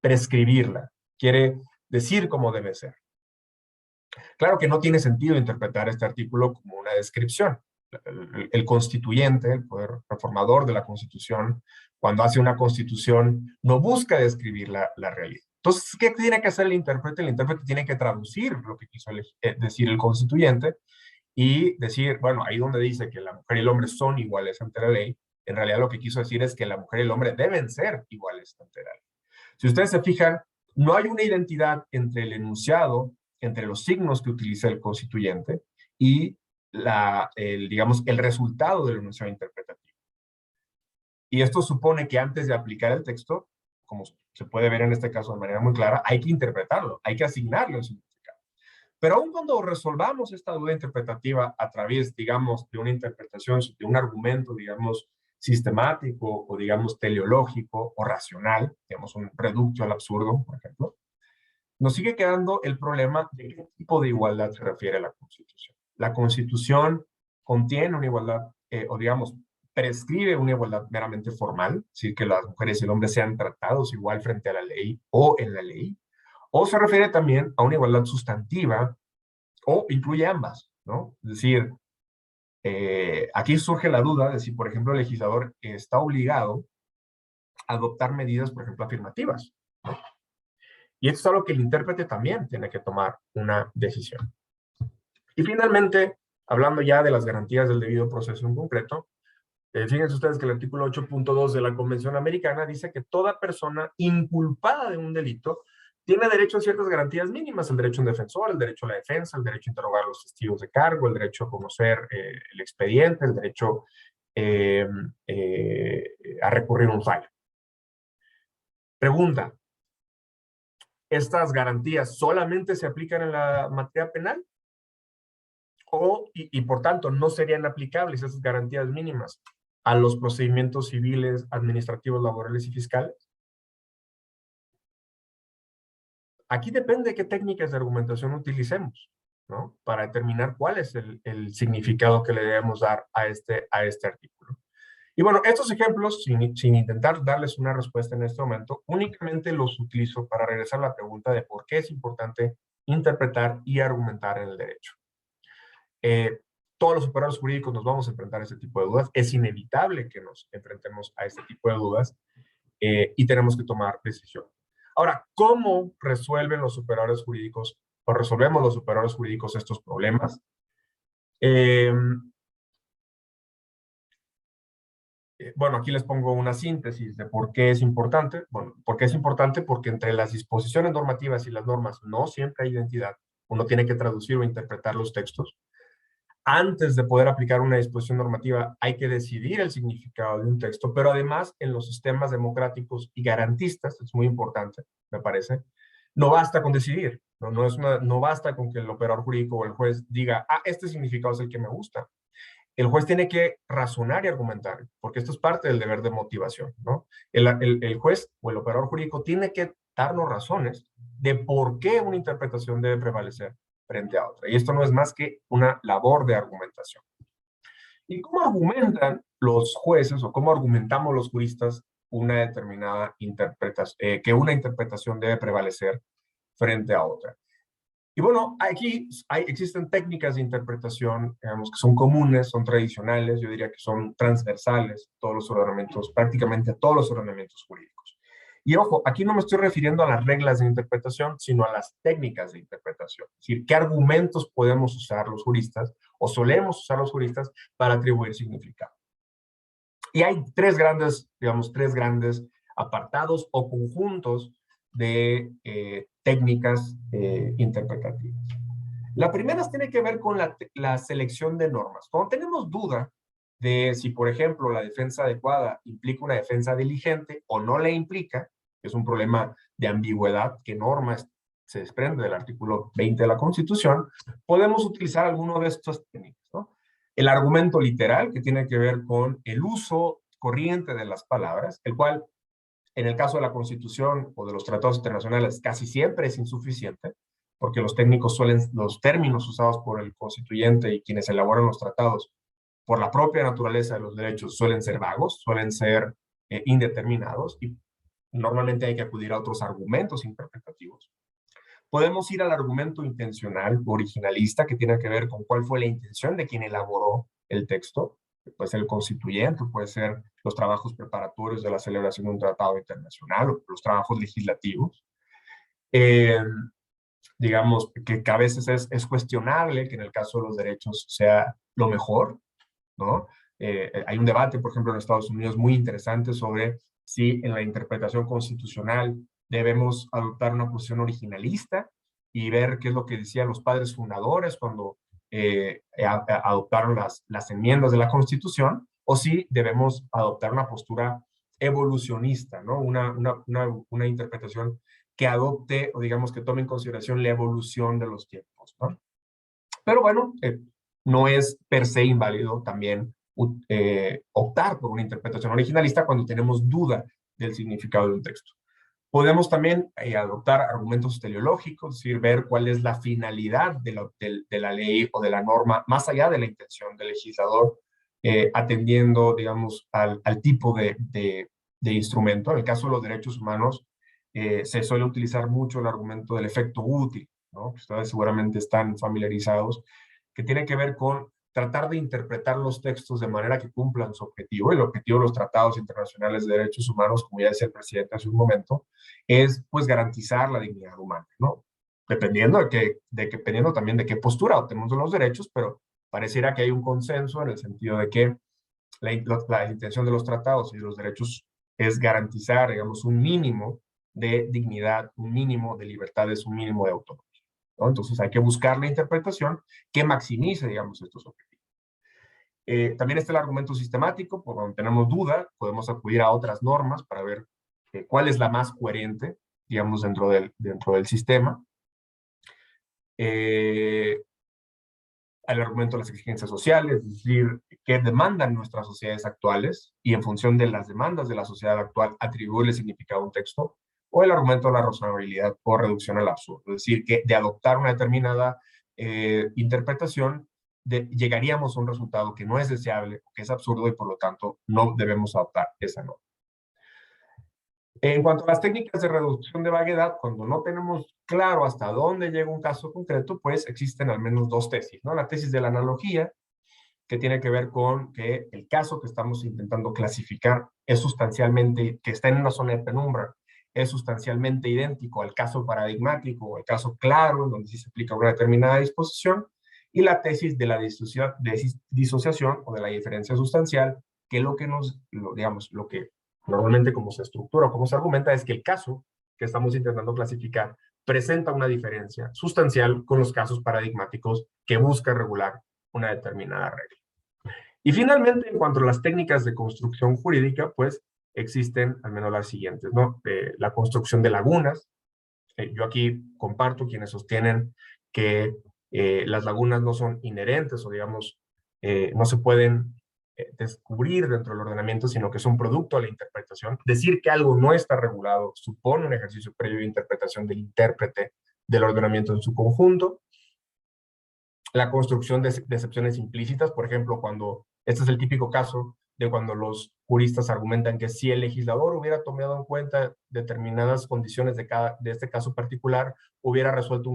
prescribirla? ¿Quiere decir cómo debe ser? Claro que no tiene sentido interpretar este artículo como una descripción. El constituyente, el poder reformador de la Constitución, cuando hace una Constitución, no busca describir la realidad. Entonces, ¿qué tiene que hacer el intérprete? El intérprete tiene que traducir lo que quiso decir el constituyente y decir, bueno, ahí donde dice que la mujer y el hombre son iguales ante la ley, en realidad lo que quiso decir es que la mujer y el hombre deben ser iguales ante la ley. Si ustedes se fijan, no hay una identidad entre el enunciado, entre los signos que utiliza el constituyente y digamos, el resultado del enunciado interpretativo. Y esto supone que antes de aplicar el texto, como se puede ver en este caso de manera muy clara, hay que interpretarlo, hay que asignarle un significado. Pero aun cuando resolvamos esta duda interpretativa a través, digamos, de una interpretación, de un argumento, digamos, sistemático o, digamos, teleológico o racional, digamos, un reducto al absurdo, por ejemplo, nos sigue quedando el problema de qué tipo de igualdad se refiere a la Constitución. La Constitución contiene una igualdad, o digamos, prescribe una igualdad meramente formal, es decir, que las mujeres y el hombre sean tratados igual frente a la ley o en la ley, o se refiere también a una igualdad sustantiva, o incluye ambas, ¿no? Es decir, aquí surge la duda de si, por ejemplo, el legislador está obligado a adoptar medidas, por ejemplo, afirmativas, ¿no? Y esto es algo que el intérprete también tiene que tomar una decisión. Y finalmente, hablando ya de las garantías del debido proceso en concreto, fíjense ustedes que el artículo 8.2 de la Convención Americana dice que toda persona inculpada de un delito tiene derecho a ciertas garantías mínimas: el derecho a un defensor, el derecho a la defensa, el derecho a interrogar a los testigos de cargo, el derecho a conocer el expediente, el derecho a recurrir a un fallo. Pregunta: ¿estas garantías solamente se aplican en la materia penal? Y por tanto, no serían aplicables esas garantías mínimas a los procedimientos civiles, administrativos, laborales y fiscales. Aquí depende de qué técnicas de argumentación utilicemos, ¿no? Para determinar cuál es el significado que le debemos dar a este artículo. Y bueno, estos ejemplos, sin intentar darles una respuesta en este momento, únicamente los utilizo para regresar a la pregunta de por qué es importante interpretar y argumentar en el derecho. Todos los operadores jurídicos nos vamos a enfrentar a este tipo de dudas. Es inevitable que nos enfrentemos a este tipo de dudas y tenemos que tomar decisión. Ahora, ¿cómo resuelven los operadores jurídicos o resolvemos los operadores jurídicos estos problemas? Bueno, aquí les pongo una síntesis de por qué es importante. Bueno, ¿por qué es importante? Porque entre las disposiciones normativas y las normas no siempre hay identidad. Uno tiene que traducir o interpretar los textos. Antes de poder aplicar una disposición normativa, hay que decidir el significado de un texto, pero además en los sistemas democráticos y garantistas, es muy importante, me parece, no basta con decidir, no basta con que el operador jurídico o el juez diga, este significado es el que me gusta. El juez tiene que razonar y argumentar, porque esto es parte del deber de motivación, ¿no? El juez o el operador jurídico tiene que darnos razones de por qué una interpretación debe prevalecer frente a otra. Y esto no es más que una labor de argumentación. ¿Y cómo argumentan los jueces o cómo argumentamos los juristas una determinada interpretación, que una interpretación debe prevalecer frente a otra? Y bueno, aquí existen técnicas de interpretación, digamos, que son comunes, son tradicionales, yo diría que son transversales, todos los ordenamientos, prácticamente todos los ordenamientos jurídicos. Y ojo, aquí no me estoy refiriendo a las reglas de interpretación, sino a las técnicas de interpretación. Es decir, qué argumentos podemos usar los juristas o solemos usar los juristas para atribuir significado. Y hay tres grandes apartados o conjuntos de técnicas interpretativas. La primera tiene que ver con la selección de normas. Cuando tenemos duda de si, por ejemplo, la defensa adecuada implica una defensa diligente o no la implica, que es un problema de ambigüedad, qué normas se desprende del artículo 20 de la Constitución, podemos utilizar alguno de estos técnicas, ¿no? El argumento literal, que tiene que ver con el uso corriente de las palabras, el cual, en el caso de la Constitución o de los tratados internacionales, casi siempre es insuficiente, porque los términos usados por el constituyente y quienes elaboran los tratados, por la propia naturaleza de los derechos, suelen ser vagos, suelen ser indeterminados, y normalmente hay que acudir a otros argumentos interpretativos. Podemos ir al argumento intencional, originalista, que tiene que ver con cuál fue la intención de quien elaboró el texto. Puede ser el constituyente, puede ser los trabajos preparatorios de la celebración de un tratado internacional o los trabajos legislativos. Digamos que a veces es cuestionable que en el caso de los derechos sea lo mejor, ¿no? Hay un debate, por ejemplo, en Estados Unidos muy interesante sobre si en la interpretación constitucional debemos adoptar una posición originalista y ver qué es lo que decían los padres fundadores cuando adoptaron las enmiendas de la Constitución, o si debemos adoptar una postura evolucionista, ¿no? Una interpretación que adopte, o digamos que tome en consideración la evolución de los tiempos, ¿no? Pero bueno, no es per se inválido también optar por una interpretación originalista cuando tenemos duda del significado de un texto. Podemos también adoptar argumentos teleológicos, es decir, ver cuál es la finalidad de la ley o de la norma, más allá de la intención del legislador, atendiendo, digamos, al tipo de instrumento. En el caso de los derechos humanos, se suele utilizar mucho el argumento del efecto útil, ¿no? Ustedes seguramente están familiarizados, que tiene que ver con tratar de interpretar los textos de manera que cumplan su objetivo. El objetivo de los tratados internacionales de derechos humanos, como ya decía el presidente hace un momento, es pues garantizar la dignidad humana, ¿no? Dependiendo dependiendo también de qué postura obtenemos de los derechos, pero pareciera que hay un consenso en el sentido de que la intención de los tratados y de los derechos es garantizar, digamos, un mínimo de dignidad, un mínimo de libertades, un mínimo de autonomía, ¿no? Entonces hay que buscar la interpretación que maximice, digamos, estos objetivos. También está el argumento sistemático, por donde tenemos duda, podemos acudir a otras normas para ver cuál es la más coherente, digamos, dentro del sistema. El argumento de las exigencias sociales, es decir, qué demandan nuestras sociedades actuales, y en función de las demandas de la sociedad actual, atribuirle significado a un texto. O el argumento de la razonabilidad o reducción al absurdo, es decir, que de adoptar una determinada interpretación, llegaríamos a un resultado que no es deseable, que es absurdo, y por lo tanto no debemos adoptar esa norma. En cuanto a las técnicas de reducción de vaguedad, cuando no tenemos claro hasta dónde llega un caso concreto, pues existen al menos dos tesis, ¿no? La tesis de la analogía, que tiene que ver con que el caso que estamos intentando clasificar es sustancialmente, que está en una zona de penumbra, es sustancialmente idéntico al caso paradigmático o al caso claro, en donde sí se aplica una determinada disposición, y la tesis de la disociación o de la diferencia sustancial, que lo que normalmente como se estructura o como se argumenta es que el caso que estamos intentando clasificar presenta una diferencia sustancial con los casos paradigmáticos que busca regular una determinada regla. Y finalmente, en cuanto a las técnicas de construcción jurídica, pues existen al menos las siguientes, ¿no? La construcción de lagunas. Yo aquí comparto quienes sostienen que las lagunas no son inherentes o, digamos, no se pueden descubrir dentro del ordenamiento, sino que son producto de la interpretación. Decir que algo no está regulado supone un ejercicio previo de interpretación del intérprete del ordenamiento en su conjunto. La construcción de excepciones implícitas, por ejemplo, este es el típico caso de cuando los juristas argumentan que si el legislador hubiera tomado en cuenta determinadas condiciones de este caso particular, hubiera resuelto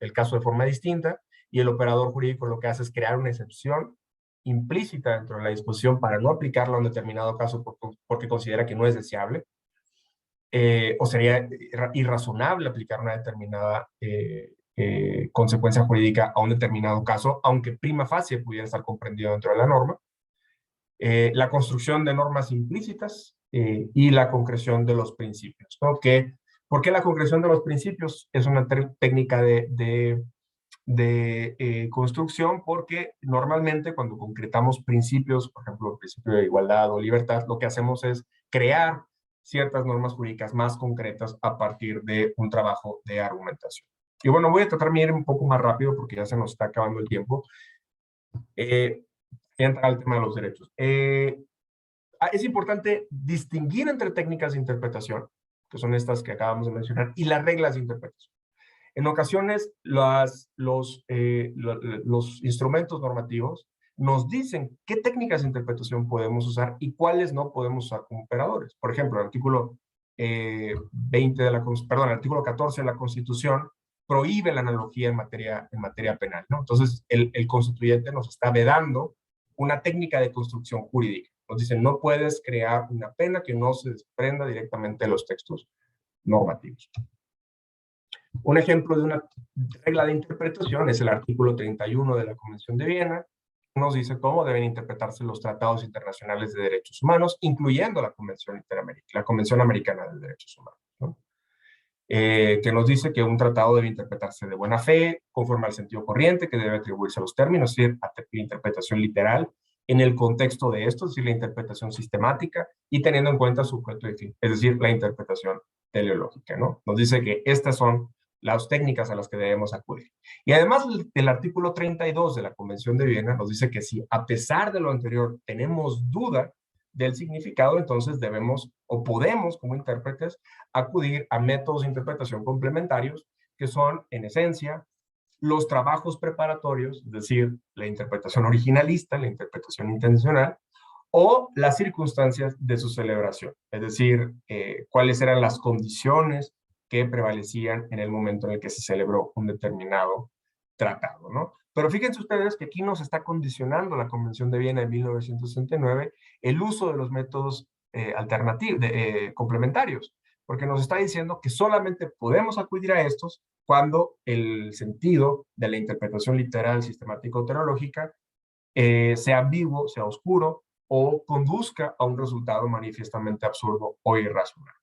el caso de forma distinta, y el operador jurídico lo que hace es crear una excepción implícita dentro de la disposición para no aplicarla a un determinado caso porque considera que no es deseable. o sería irrazonable aplicar una determinada consecuencia jurídica a un determinado caso, aunque prima facie pudiera estar comprendido dentro de la norma. La construcción de normas implícitas y la concreción de los principios, ¿no? ¿Por qué la concreción de los principios es una técnica de construcción? Porque normalmente cuando concretamos principios, por ejemplo, el principio de igualdad o libertad, lo que hacemos es crear ciertas normas jurídicas más concretas a partir de un trabajo de argumentación. Y bueno, voy a tratar de ir un poco más rápido porque ya se nos está acabando el tiempo. Entrar al tema de los derechos. Es importante distinguir entre técnicas de interpretación, que son estas que acabamos de mencionar, y las reglas de interpretación. En ocasiones, los instrumentos normativos nos dicen qué técnicas de interpretación podemos usar y cuáles no podemos usar como operadores. Por ejemplo, el artículo, el artículo 14 de la Constitución prohíbe la analogía en materia penal, ¿no? Entonces, el constituyente nos está vedando una técnica de construcción jurídica. Nos dicen, no puedes crear una pena que no se desprenda directamente de los textos normativos. Un ejemplo de una regla de interpretación es el artículo 31 de la Convención de Viena. Nos dice cómo deben interpretarse los tratados internacionales de derechos humanos, incluyendo la Convención Americana de Derechos Humanos, ¿no? Que nos dice que un tratado debe interpretarse de buena fe, conforme al sentido corriente, que debe atribuirse a los términos, es decir, a la interpretación literal, en el contexto de esto, es decir, la interpretación sistemática, y teniendo en cuenta su objeto de fin, es decir, la interpretación teleológica, ¿no? Nos dice que estas son las técnicas a las que debemos acudir. Y además el artículo 32 de la Convención de Viena nos dice que si a pesar de lo anterior tenemos duda del significado, entonces debemos o podemos como intérpretes acudir a métodos de interpretación complementarios que son en esencia los trabajos preparatorios, es decir, la interpretación originalista, la interpretación intencional, o las circunstancias de su celebración, es decir, cuáles eran las condiciones que prevalecían en el momento en el que se celebró un determinado tratado, ¿no? Pero fíjense ustedes que aquí nos está condicionando la Convención de Viena de 1969 el uso de los métodos complementarios, porque nos está diciendo que solamente podemos acudir a estos cuando el sentido de la interpretación literal, sistemática o teleológica sea ambiguo, sea oscuro o conduzca a un resultado manifiestamente absurdo o irracional.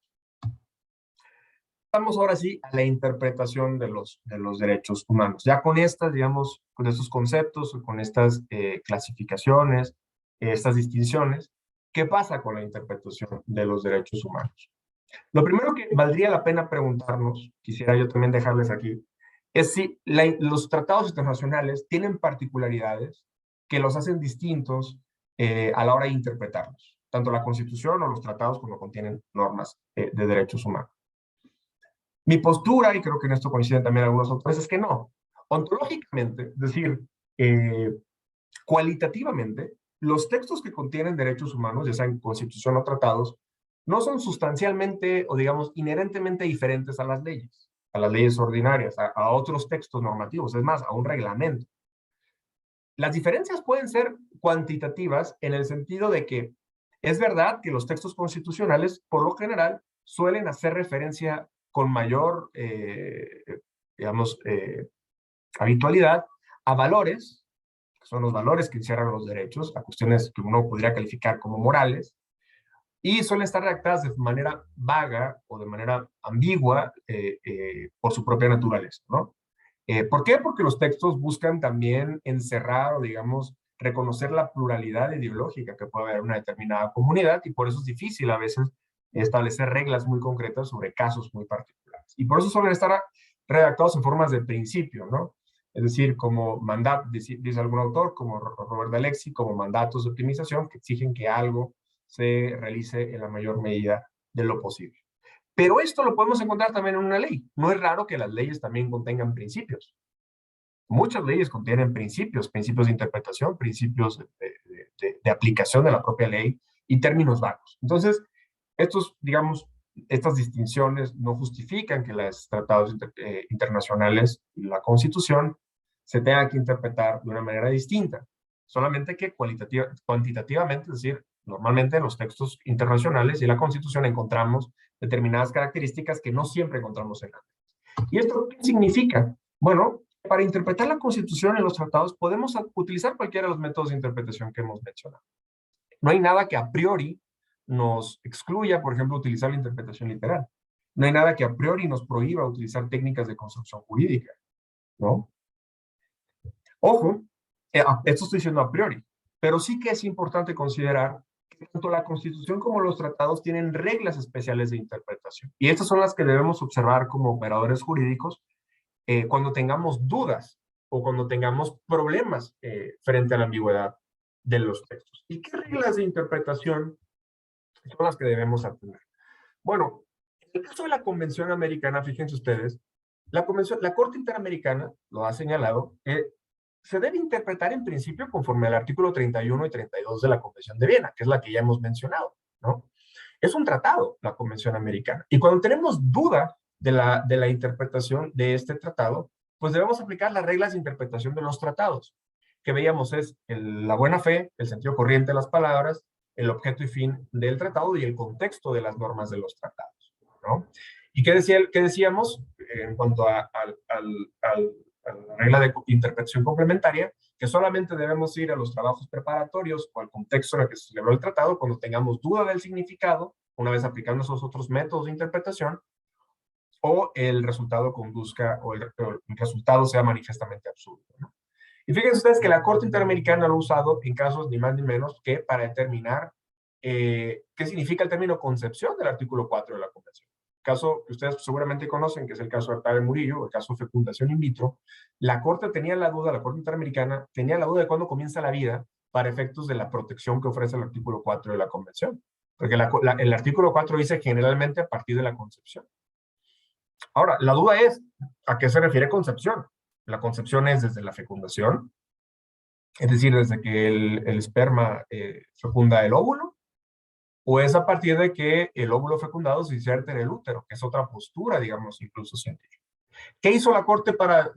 Vamos ahora sí a la interpretación de los derechos humanos. Ya con estas, digamos, con estos conceptos, con estas clasificaciones, estas distinciones, ¿qué pasa con la interpretación de los derechos humanos? Lo primero que valdría la pena preguntarnos, quisiera yo también dejarles aquí, es si los tratados internacionales tienen particularidades que los hacen distintos a la hora de interpretarlos, tanto la Constitución o los tratados cuando contienen normas de derechos humanos. Mi postura, y creo que en esto coinciden también algunos autores, es que no. Ontológicamente, es decir, cualitativamente, los textos que contienen derechos humanos, ya sean Constitución o tratados, no son sustancialmente o, digamos, inherentemente diferentes a las leyes ordinarias, a otros textos normativos, es más, a un reglamento. Las diferencias pueden ser cuantitativas en el sentido de que es verdad que los textos constitucionales, por lo general, suelen hacer referencia con mayor, habitualidad a valores, que son los valores que encierran los derechos, a cuestiones que uno podría calificar como morales, y suelen estar redactadas de manera vaga o de manera ambigua por su propia naturaleza, ¿no? ¿Por qué? Porque los textos buscan también encerrar o, digamos, reconocer la pluralidad ideológica que puede haber en una determinada comunidad, y por eso es difícil a veces establecer reglas muy concretas sobre casos muy particulares. Y por eso suelen estar redactados en formas de principio, ¿no? Es decir, como mandato, dice algún autor, como Robert Alexi, como mandatos de optimización que exigen que algo se realice en la mayor medida de lo posible. Pero esto lo podemos encontrar también en una ley. No es raro que las leyes también contengan principios. Muchas leyes contienen principios de interpretación, principios de aplicación de la propia ley y términos vagos. Entonces, estas distinciones no justifican que los tratados internacionales y la Constitución se tengan que interpretar de una manera distinta. Solamente que cuantitativamente, es decir, normalmente en los textos internacionales y la Constitución encontramos determinadas características que no siempre encontramos en Andrés. ¿Y esto qué significa? Bueno, para interpretar la Constitución en los tratados podemos utilizar cualquiera de los métodos de interpretación que hemos mencionado. No hay nada que a priori nos excluya, por ejemplo, utilizar la interpretación literal. No hay nada que a priori nos prohíba utilizar técnicas de construcción jurídica, ¿no? Ojo, esto estoy diciendo a priori, pero sí que es importante considerar que tanto la Constitución como los tratados tienen reglas especiales de interpretación. Y estas son las que debemos observar como operadores jurídicos cuando tengamos dudas o cuando tengamos problemas frente a la ambigüedad de los textos. ¿Y qué reglas de interpretación son las que debemos atender? Bueno, en el caso de la Convención Americana, fíjense ustedes, la Corte Interamericana lo ha señalado, se debe interpretar en principio conforme al artículo 31 y 32 de la Convención de Viena, que es la que ya hemos mencionado, ¿no? Es un tratado, la Convención Americana. Y cuando tenemos duda de la interpretación de este tratado, pues debemos aplicar las reglas de interpretación de los tratados, que veíamos es la buena fe, el sentido corriente de las palabras, el objeto y fin del tratado y el contexto de las normas de los tratados, ¿no? ¿Y qué decíamos en cuanto a la regla de interpretación complementaria? Que solamente debemos ir a los trabajos preparatorios o al contexto en el que se celebró el tratado cuando tengamos duda del significado, una vez aplicando esos otros métodos de interpretación, o el resultado conduzca, o el resultado sea manifiestamente absurdo, ¿no? Y fíjense ustedes que la Corte Interamericana lo ha usado en casos ni más ni menos que para determinar qué significa el término concepción del artículo 4 de la Convención. Caso que ustedes seguramente conocen, que es el caso de Artade Murillo, el caso de fecundación in vitro. La Corte Interamericana tenía la duda de cuándo comienza la vida para efectos de la protección que ofrece el artículo 4 de la Convención. Porque el artículo 4 dice generalmente a partir de la concepción. Ahora, la duda es, ¿a qué se refiere concepción? La concepción es desde la fecundación, es decir, desde que el esperma fecunda el óvulo, o es a partir de que el óvulo fecundado se inserta en el útero, que es otra postura, digamos, incluso científica. ¿Qué hizo la Corte para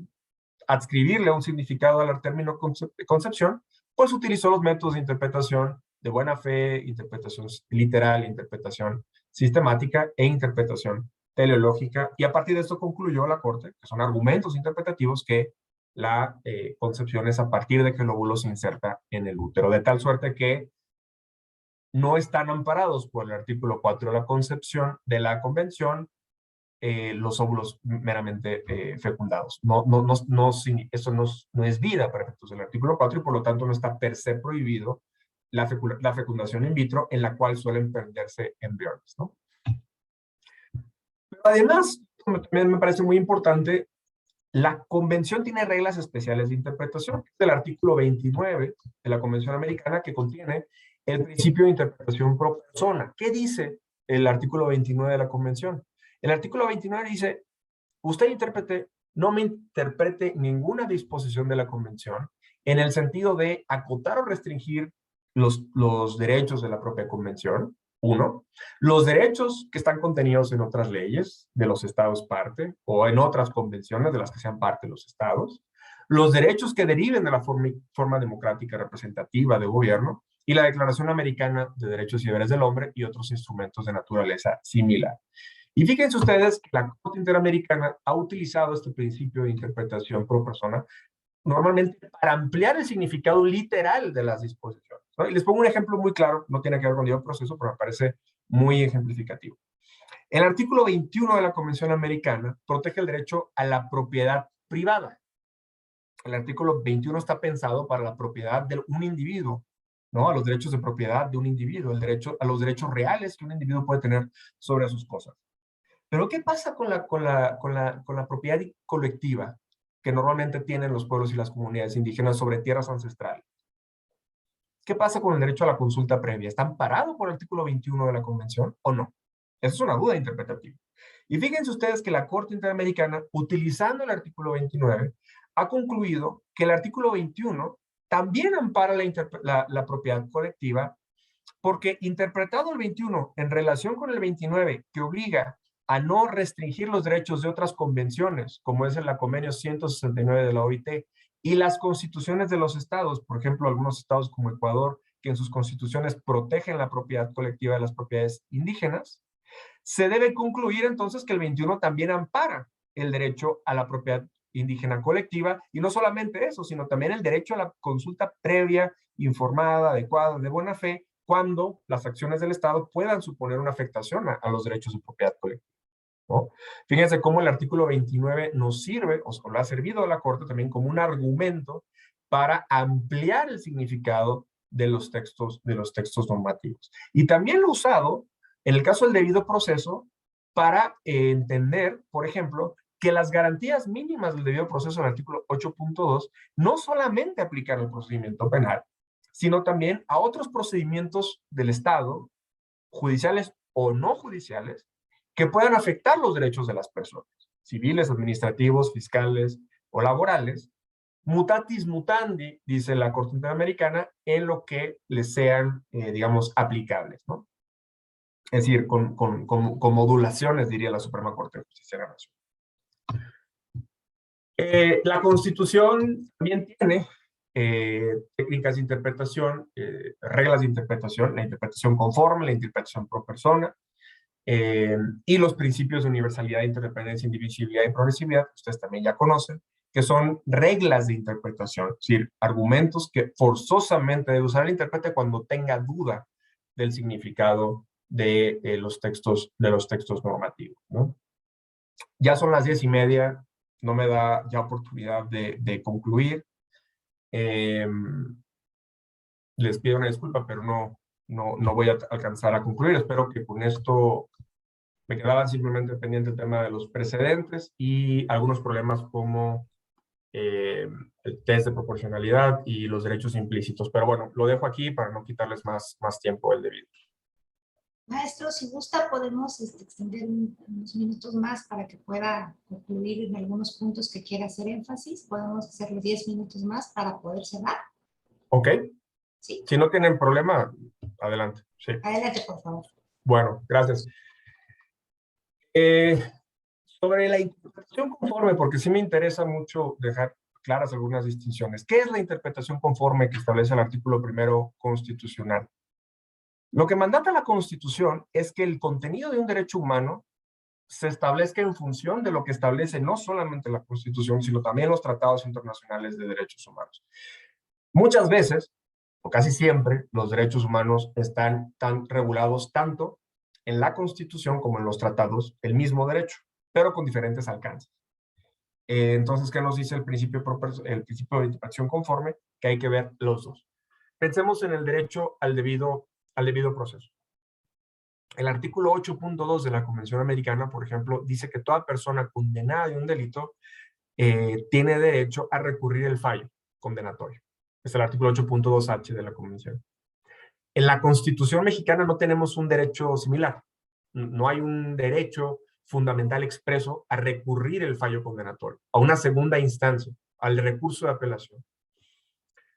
adscribirle un significado al término concepción? Pues utilizó los métodos de interpretación de buena fe, interpretación literal, interpretación sistemática e interpretación teleológica, y a partir de esto concluyó la Corte, que son argumentos interpretativos, que la concepción es a partir de que el óvulo se inserta en el útero, de tal suerte que no están amparados por el artículo 4 de la concepción de la Convención los óvulos meramente fecundados. Eso no es vida para efectos del artículo 4 y por lo tanto no está per se prohibido la fecundación in vitro, en la cual suelen perderse embriones, ¿no? Pero además, también me parece muy importante, la Convención tiene reglas especiales de interpretación. Es el artículo 29 de la Convención Americana, que contiene el principio de interpretación pro persona. ¿Qué dice el artículo 29 de la Convención? El artículo 29 dice, usted intérprete, no me interprete ninguna disposición de la Convención en el sentido de acotar o restringir los derechos de la propia Convención. Uno, los derechos que están contenidos en otras leyes de los estados parte o en otras convenciones de las que sean parte los estados, los derechos que deriven de la forma democrática representativa de gobierno y la Declaración Americana de Derechos y Deberes del Hombre y otros instrumentos de naturaleza similar. Y fíjense ustedes que la Corte Interamericana ha utilizado este principio de interpretación pro persona normalmente para ampliar el significado literal de las disposiciones, ¿no? Y les pongo un ejemplo muy claro, no tiene que ver con el proceso, pero me parece muy ejemplificativo. El artículo 21 de la Convención Americana protege el derecho a la propiedad privada. El artículo 21 está pensado para la propiedad de un individuo, ¿no? A los derechos de propiedad de un individuo, a los derechos reales que un individuo puede tener sobre sus cosas. Pero ¿qué pasa con la propiedad colectiva que normalmente tienen los pueblos y las comunidades indígenas sobre tierras ancestrales? ¿Qué pasa con el derecho a la consulta previa? ¿Está amparado por el artículo 21 de la Convención o no? Esa es una duda interpretativa. Y fíjense ustedes que la Corte Interamericana, utilizando el artículo 29, ha concluido que el artículo 21 también ampara la propiedad colectiva, porque interpretado el 21 en relación con el 29, que obliga a no restringir los derechos de otras convenciones, como es el convenio 169 de la OIT, y las constituciones de los estados, por ejemplo, algunos estados como Ecuador, que en sus constituciones protegen la propiedad colectiva de las propiedades indígenas, se debe concluir entonces que el 21 también ampara el derecho a la propiedad indígena colectiva, y no solamente eso, sino también el derecho a la consulta previa, informada, adecuada, de buena fe, cuando las acciones del Estado puedan suponer una afectación a los derechos de propiedad colectiva, ¿no? Fíjense cómo el artículo 29 nos sirve, o lo ha servido a la Corte también como un argumento para ampliar el significado de los textos normativos. Y también lo ha usado, en el caso del debido proceso, para entender, por ejemplo, que las garantías mínimas del debido proceso del artículo 8.2 no solamente aplican al procedimiento penal, sino también a otros procedimientos del Estado, judiciales o no judiciales, que puedan afectar los derechos de las personas, civiles, administrativos, fiscales o laborales, mutatis mutandi, dice la Corte Interamericana, en lo que les sean, digamos, aplicables, ¿no? Es decir, con modulaciones, diría la Suprema Corte de Justicia de la Nación. La Constitución también tiene técnicas de interpretación, reglas de interpretación, la interpretación conforme, la interpretación pro persona, y los principios de universalidad, interdependencia, indivisibilidad y progresividad, que ustedes también ya conocen, que son reglas de interpretación, es decir, argumentos que forzosamente debe usar el intérprete cuando tenga duda del significado de los textos normativos, ¿no? Ya son las 10:30, no me da ya oportunidad de concluir. Les pido una disculpa, pero no voy a alcanzar a concluir. Espero que con esto me quedaba simplemente pendiente el tema de los precedentes y algunos problemas como el test de proporcionalidad y los derechos implícitos. Pero bueno, lo dejo aquí para no quitarles más tiempo del debido. Maestro, si gusta, podemos extender unos minutos más para que pueda concluir en algunos puntos que quiera hacer énfasis. Podemos hacerlo 10 minutos más para poder cerrar. ¿Ok? Sí. Si no tienen problema, adelante. Sí. Adelante, por favor. Bueno, gracias. Sobre la interpretación conforme, porque sí me interesa mucho dejar claras algunas distinciones. ¿Qué es la interpretación conforme que establece el artículo 1 constitucional? Lo que mandata la Constitución es que el contenido de un derecho humano se establezca en función de lo que establece no solamente la Constitución, sino también los tratados internacionales de derechos humanos. Muchas veces, o casi siempre, los derechos humanos están tan regulados tanto en la Constitución como en los tratados, el mismo derecho, pero con diferentes alcances. Entonces, ¿qué nos dice el principio de interpretación conforme? Que hay que ver los dos. Pensemos en el derecho al debido proceso. El artículo 8.2 de la Convención Americana, por ejemplo, dice que toda persona condenada de un delito tiene derecho a recurrir el fallo condenatorio. Es el artículo 8.2H de la Convención. En la Constitución mexicana no tenemos un derecho similar. No hay un derecho fundamental expreso a recurrir el fallo condenatorio, a una segunda instancia, al recurso de apelación.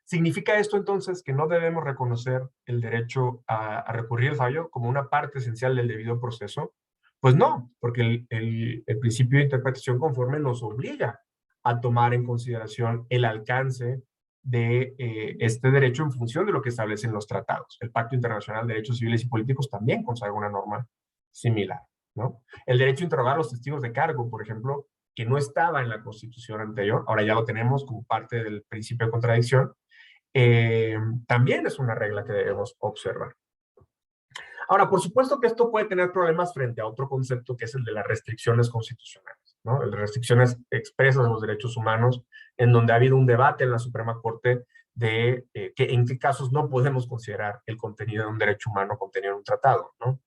¿Significa esto entonces que no debemos reconocer el derecho a recurrir el fallo como una parte esencial del debido proceso? Pues no, porque el principio de interpretación conforme nos obliga a tomar en consideración el alcance de este derecho en función de lo que establecen los tratados. El Pacto Internacional de Derechos Civiles y Políticos también consagra una norma similar, ¿no? El derecho a interrogar a los testigos de cargo, por ejemplo, que no estaba en la Constitución anterior, ahora ya lo tenemos como parte del principio de contradicción, también es una regla que debemos observar. Ahora, por supuesto que esto puede tener problemas frente a otro concepto que es el de las restricciones constitucionales, ¿no? El de restricciones expresas a los derechos humanos, en donde ha habido un debate en la Suprema Corte de en qué casos no podemos considerar el contenido de un derecho humano contenido en un tratado, ¿no?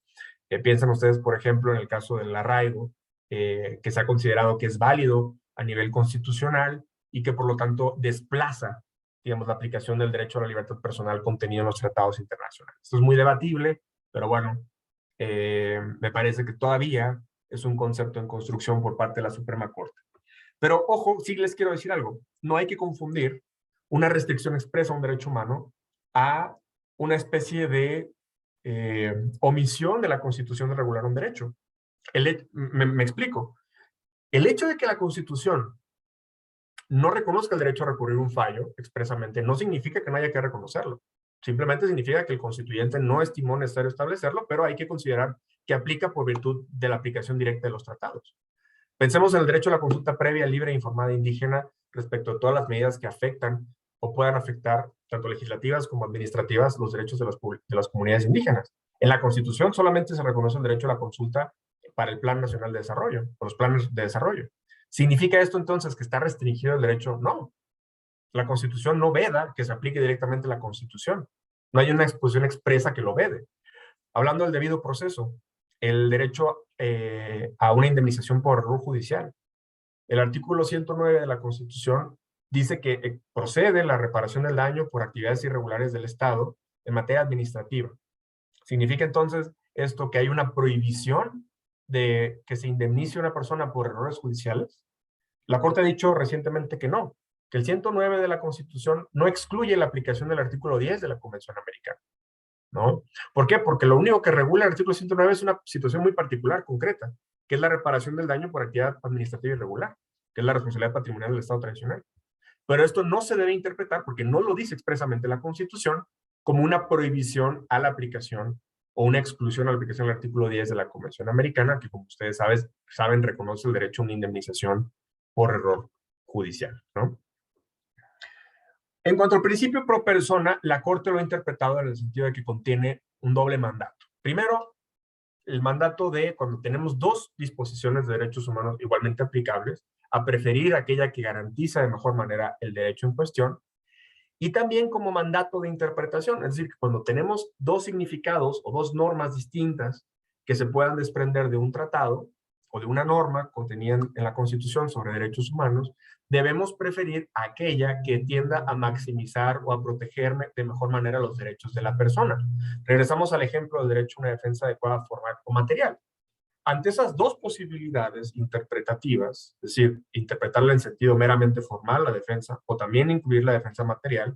Piensen ustedes, por ejemplo, en el caso del arraigo, que se ha considerado que es válido a nivel constitucional y que por lo tanto desplaza, digamos, la aplicación del derecho a la libertad personal contenido en los tratados internacionales. Esto es muy debatible, pero bueno, me parece que todavía es un concepto en construcción por parte de la Suprema Corte. Pero ojo, sí les quiero decir algo, no hay que confundir una restricción expresa a un derecho humano a una especie de omisión de la Constitución de regular un derecho. Me explico. El hecho de que la Constitución no reconozca el derecho a recurrir un fallo expresamente no significa que no haya que reconocerlo. Simplemente significa que el constituyente no estimó necesario establecerlo, pero hay que considerar que aplica por virtud de la aplicación directa de los tratados. Pensemos en el derecho a la consulta previa, libre e informada indígena respecto a todas las medidas que afectan o puedan afectar, tanto legislativas como administrativas, los derechos de las comunidades indígenas. En la Constitución solamente se reconoce el derecho a la consulta para el Plan Nacional de Desarrollo, o los planes de desarrollo. ¿Significa esto entonces que está restringido el derecho? No. La Constitución no veda que se aplique directamente la Constitución. No hay una exposición expresa que lo vede. Hablando del debido proceso, el derecho a una indemnización por error judicial. El artículo 109 de la Constitución dice que procede la reparación del daño por actividades irregulares del Estado en materia administrativa. ¿Significa entonces esto que hay una prohibición de que se indemnice a una persona por errores judiciales? La Corte ha dicho recientemente que no, que el 109 de la Constitución no excluye la aplicación del artículo 10 de la Convención Americana, ¿no? ¿Por qué? Porque lo único que regula el artículo 109 es una situación muy particular, concreta, que es la reparación del daño por actividad administrativa irregular, que es la responsabilidad patrimonial del Estado tradicional. Pero esto no se debe interpretar, porque no lo dice expresamente la Constitución, como una prohibición a la aplicación o una exclusión a la aplicación del artículo 10 de la Convención Americana, que como ustedes saben reconoce el derecho a una indemnización por error judicial, ¿no? En cuanto al principio pro persona, la Corte lo ha interpretado en el sentido de que contiene un doble mandato. Primero, el mandato de cuando tenemos dos disposiciones de derechos humanos igualmente aplicables, a preferir aquella que garantiza de mejor manera el derecho en cuestión, y también como mandato de interpretación, es decir, que cuando tenemos dos significados o dos normas distintas que se puedan desprender de un tratado o de una norma contenida en la Constitución sobre derechos humanos, debemos preferir aquella que tienda a maximizar o a proteger de mejor manera los derechos de la persona. Regresamos al ejemplo del derecho a una defensa adecuada, formal o material. Ante esas dos posibilidades interpretativas, es decir, interpretarla en sentido meramente formal, la defensa, o también incluir la defensa material,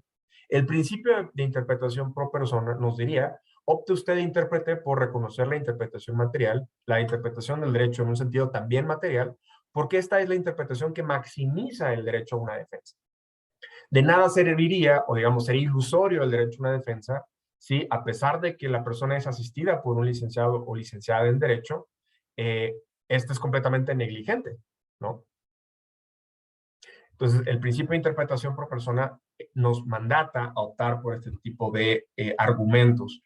el principio de interpretación pro persona nos diría: opte usted de intérprete por reconocer la interpretación material, la interpretación del derecho en un sentido también material, porque esta es la interpretación que maximiza el derecho a una defensa. De nada serviría, o digamos, sería ilusorio el derecho a una defensa, si a pesar de que la persona es asistida por un licenciado o licenciada en derecho, este es completamente negligente, ¿no? Entonces, el principio de interpretación por persona nos mandata a optar por este tipo de argumentos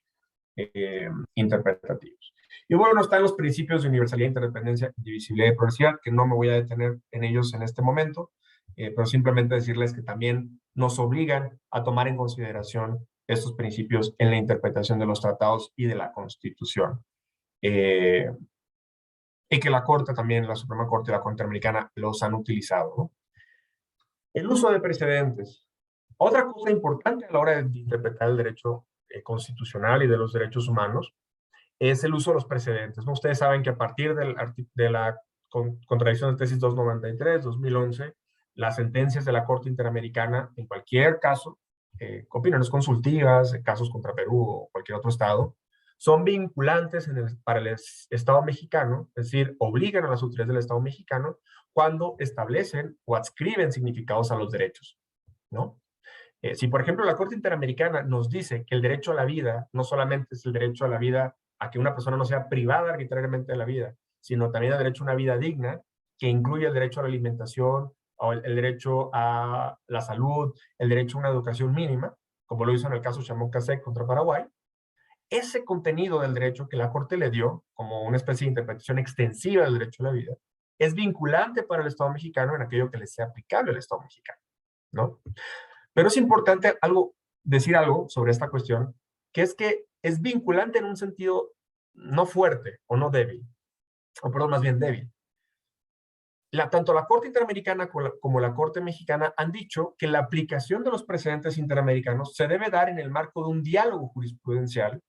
interpretativos. Y bueno, están los principios de universalidad, interdependencia, indivisibilidad y progresividad, que no me voy a detener en ellos en este momento, pero simplemente decirles que también nos obligan a tomar en consideración estos principios en la interpretación de los tratados y de la Constitución. Y que la Corte también, la Suprema Corte y la Corte Americana los han utilizado, ¿no? El uso de precedentes. Otra cosa importante a la hora de interpretar el derecho constitucional y de los derechos humanos es el uso de los precedentes, ¿no? Ustedes saben que a partir de la contradicción de tesis 293, 2011, las sentencias de la Corte Interamericana, en cualquier caso, opiniones consultivas, casos contra Perú o cualquier otro estado, son vinculantes para el Estado mexicano, es decir, obligan a las autoridades del Estado mexicano cuando establecen o adscriben significados a los derechos, ¿no? Si, por ejemplo, la Corte Interamericana nos dice que el derecho a la vida no solamente es el derecho a la vida, a que una persona no sea privada arbitrariamente de la vida, sino también el derecho a una vida digna, que incluye el derecho a la alimentación, o el derecho a la salud, el derecho a una educación mínima, como lo hizo en el caso Chamón-Casec contra Paraguay. Ese contenido del derecho que la Corte le dio, como una especie de interpretación extensiva del derecho a la vida, es vinculante para el Estado mexicano en aquello que le sea aplicable al Estado mexicano, ¿no? Pero es importante decir algo sobre esta cuestión, que es vinculante en un sentido no fuerte o no débil, o perdón, más bien débil. Tanto la Corte Interamericana como la Corte Mexicana han dicho que la aplicación de los precedentes interamericanos se debe dar en el marco de un diálogo jurisprudencial,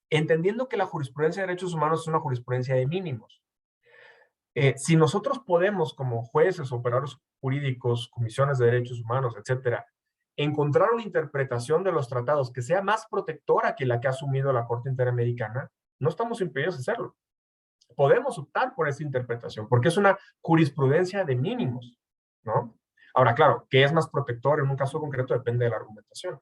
entendiendo que la jurisprudencia de derechos humanos es una jurisprudencia de mínimos. Si nosotros podemos, como jueces, operadores jurídicos, comisiones de derechos humanos, etcétera, encontrar una interpretación de los tratados que sea más protectora que la que ha asumido la Corte Interamericana, no estamos impedidos de hacerlo. Podemos optar por esa interpretación, porque es una jurisprudencia de mínimos, ¿no? Ahora, claro, ¿qué es más protector en un caso concreto? Depende de la argumentación.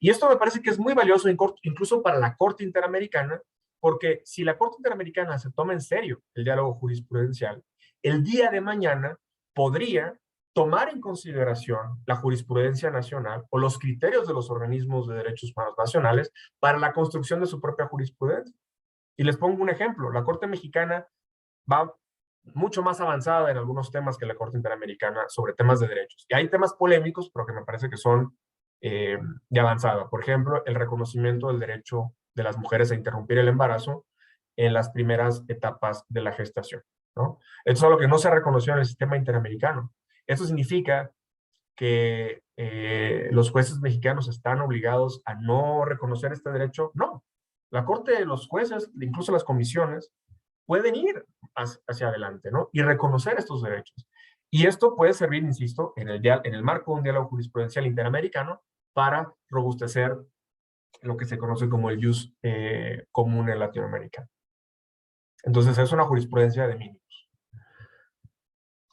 Y esto me parece que es muy valioso incluso para la Corte Interamericana, Porque si la Corte Interamericana se toma en serio el diálogo jurisprudencial, el día de mañana podría tomar en consideración la jurisprudencia nacional o los criterios de los organismos de derechos humanos nacionales para la construcción de su propia jurisprudencia. Y les pongo un ejemplo. La Corte Mexicana va mucho más avanzada en algunos temas que la Corte Interamericana sobre temas de derechos. Y hay temas polémicos, pero que me parece que son de avanzada. Por ejemplo, el reconocimiento del derecho de las mujeres a interrumpir el embarazo en las primeras etapas de la gestación, ¿no? Eso es lo que no se reconoció en el sistema interamericano. Eso significa que los jueces mexicanos están obligados a no reconocer este derecho. No. La Corte, los jueces, incluso las comisiones, pueden ir hacia adelante, ¿no? Y reconocer estos derechos. Y esto puede servir, insisto, en el marco de un diálogo jurisprudencial interamericano para robustecer lo que se conoce como el jus común en Latinoamérica. Entonces es una jurisprudencia de mínimos.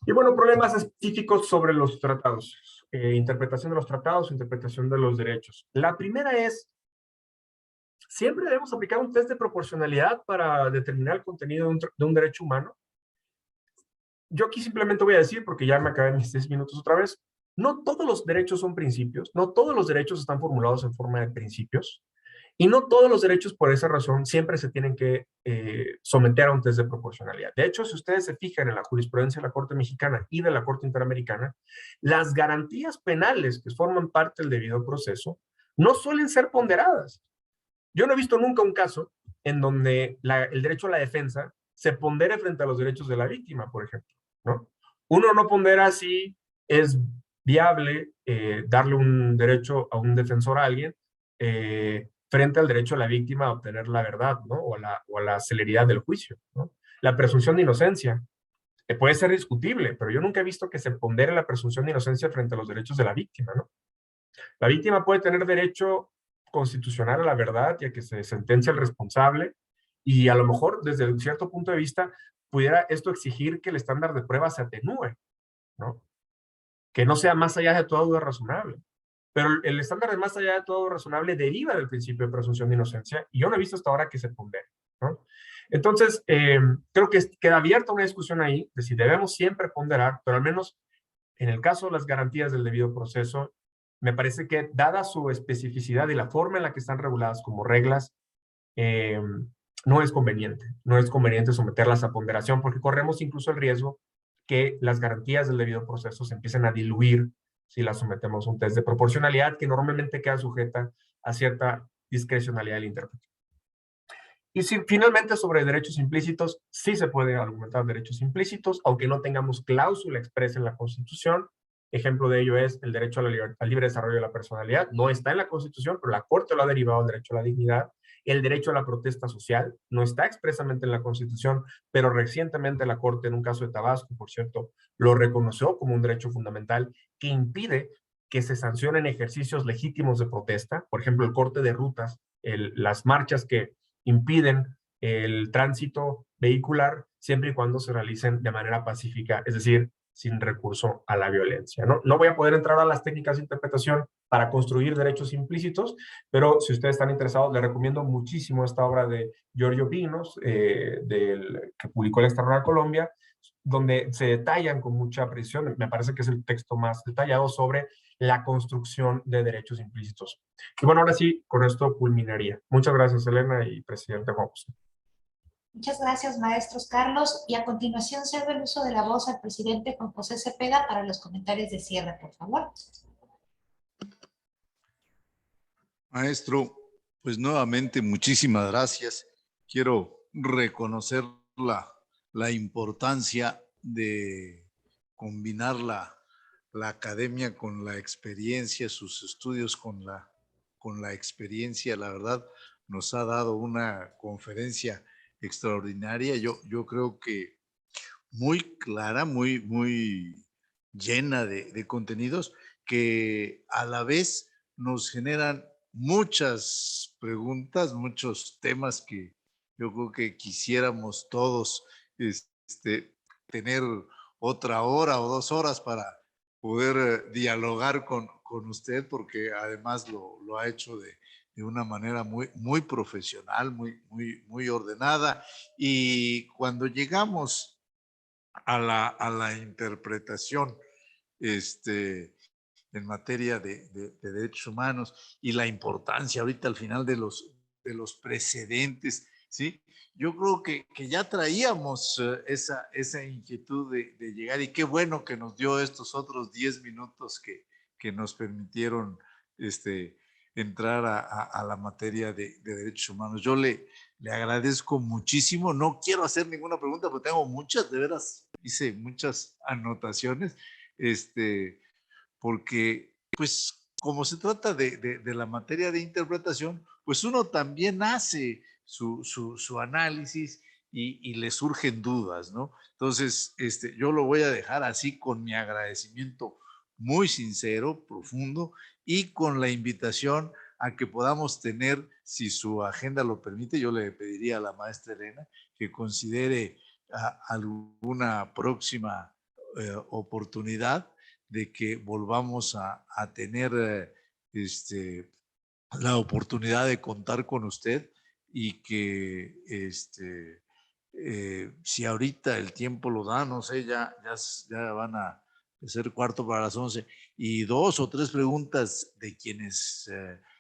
Y bueno, problemas específicos sobre los tratados. Interpretación de los tratados, interpretación de los derechos. La primera es, ¿siempre debemos aplicar un test de proporcionalidad para determinar el contenido de un derecho humano? Yo aquí simplemente voy a decir, porque ya me acabé mis 6 minutos otra vez, no todos los derechos son principios, no todos los derechos están formulados en forma de principios, y no todos los derechos por esa razón siempre se tienen que someter a un test de proporcionalidad. De hecho, si ustedes se fijan en la jurisprudencia de la Corte Mexicana y de la Corte Interamericana, las garantías penales que forman parte del debido proceso no suelen ser ponderadas. Yo no he visto nunca un caso en donde el derecho a la defensa se pondere frente a los derechos de la víctima, por ejemplo, ¿no? Uno no pondera si es viable darle un derecho a un defensor a alguien frente al derecho a la víctima a obtener la verdad, ¿no? O a la celeridad del juicio, ¿no? La presunción de inocencia puede ser discutible, pero yo nunca he visto que se pondere la presunción de inocencia frente a los derechos de la víctima, ¿no? La víctima puede tener derecho constitucional a la verdad y a que se sentencie al responsable, y a lo mejor desde un cierto punto de vista pudiera esto exigir que el estándar de prueba se atenúe, ¿no? Que no sea más allá de toda duda razonable. Pero el estándar de más allá de todo razonable deriva del principio de presunción de inocencia, y yo no he visto hasta ahora que se pondere, ¿no? Entonces, creo que queda abierta una discusión ahí de si debemos siempre ponderar, pero al menos en el caso de las garantías del debido proceso, me parece que dada su especificidad y la forma en la que están reguladas como reglas, no es conveniente. No es conveniente someterlas a ponderación porque corremos incluso el riesgo que las garantías del debido proceso se empiecen a diluir si las sometemos a un test de proporcionalidad que normalmente queda sujeta a cierta discrecionalidad del intérprete. Y si finalmente sobre derechos implícitos, sí se puede argumentar derechos implícitos, aunque no tengamos cláusula expresa en la Constitución. Ejemplo de ello es el derecho al libre desarrollo de la personalidad. No está en la Constitución, pero la Corte lo ha derivado al derecho a la dignidad. El derecho a la protesta social no está expresamente en la Constitución, pero recientemente la Corte, en un caso de Tabasco, por cierto, lo reconoció como un derecho fundamental que impide que se sancionen ejercicios legítimos de protesta. Por ejemplo, el corte de rutas, las marchas que impiden el tránsito vehicular siempre y cuando se realicen de manera pacífica, es decir, sin recurso a la violencia, ¿no? No voy a poder entrar a las técnicas de interpretación para construir derechos implícitos, pero si ustedes están interesados, les recomiendo muchísimo esta obra de Giorgio Pinos, que publicó el External Colombia, donde se detallan con mucha precisión, me parece que es el texto más detallado sobre la construcción de derechos implícitos. Y bueno, ahora sí, con esto culminaría. Muchas gracias, Elena y presidente Juan José. Muchas gracias, maestros Carlos. Y a continuación cedo el uso de la voz al presidente Juan José Cepeda para los comentarios de cierre, por favor. Maestro, pues nuevamente muchísimas gracias. Quiero reconocer la importancia de combinar la academia con la experiencia, sus estudios con la experiencia. La verdad, nos ha dado una conferencia extraordinaria. Yo creo que muy clara, muy llena de contenidos que a la vez nos generan muchas preguntas, muchos temas que yo creo que quisiéramos todos tener otra hora o 2 horas para poder dialogar con usted, porque además lo ha hecho de una manera muy profesional, muy ordenada. Y cuando llegamos a la interpretación en materia de derechos humanos y la importancia ahorita al final de los precedentes, ¿sí? Yo creo que ya traíamos esa inquietud de llegar, y qué bueno que nos dio estos otros 10 minutos que nos permitieron entrar a la materia de derechos humanos. Yo le agradezco muchísimo. No quiero hacer ninguna pregunta porque tengo muchas, de veras, hice muchas anotaciones, porque pues como se trata de la materia de interpretación, pues uno también hace su análisis y le surgen dudas, ¿no? Entonces, yo lo voy a dejar así con mi agradecimiento muy sincero, profundo, y con la invitación a que podamos tener, si su agenda lo permite, yo le pediría a la maestra Elena que considere alguna próxima oportunidad de que volvamos a tener la oportunidad de contar con usted, y que si ahorita el tiempo lo da, no sé, ya van a ser 11:15, y 2 o 3 preguntas de quienes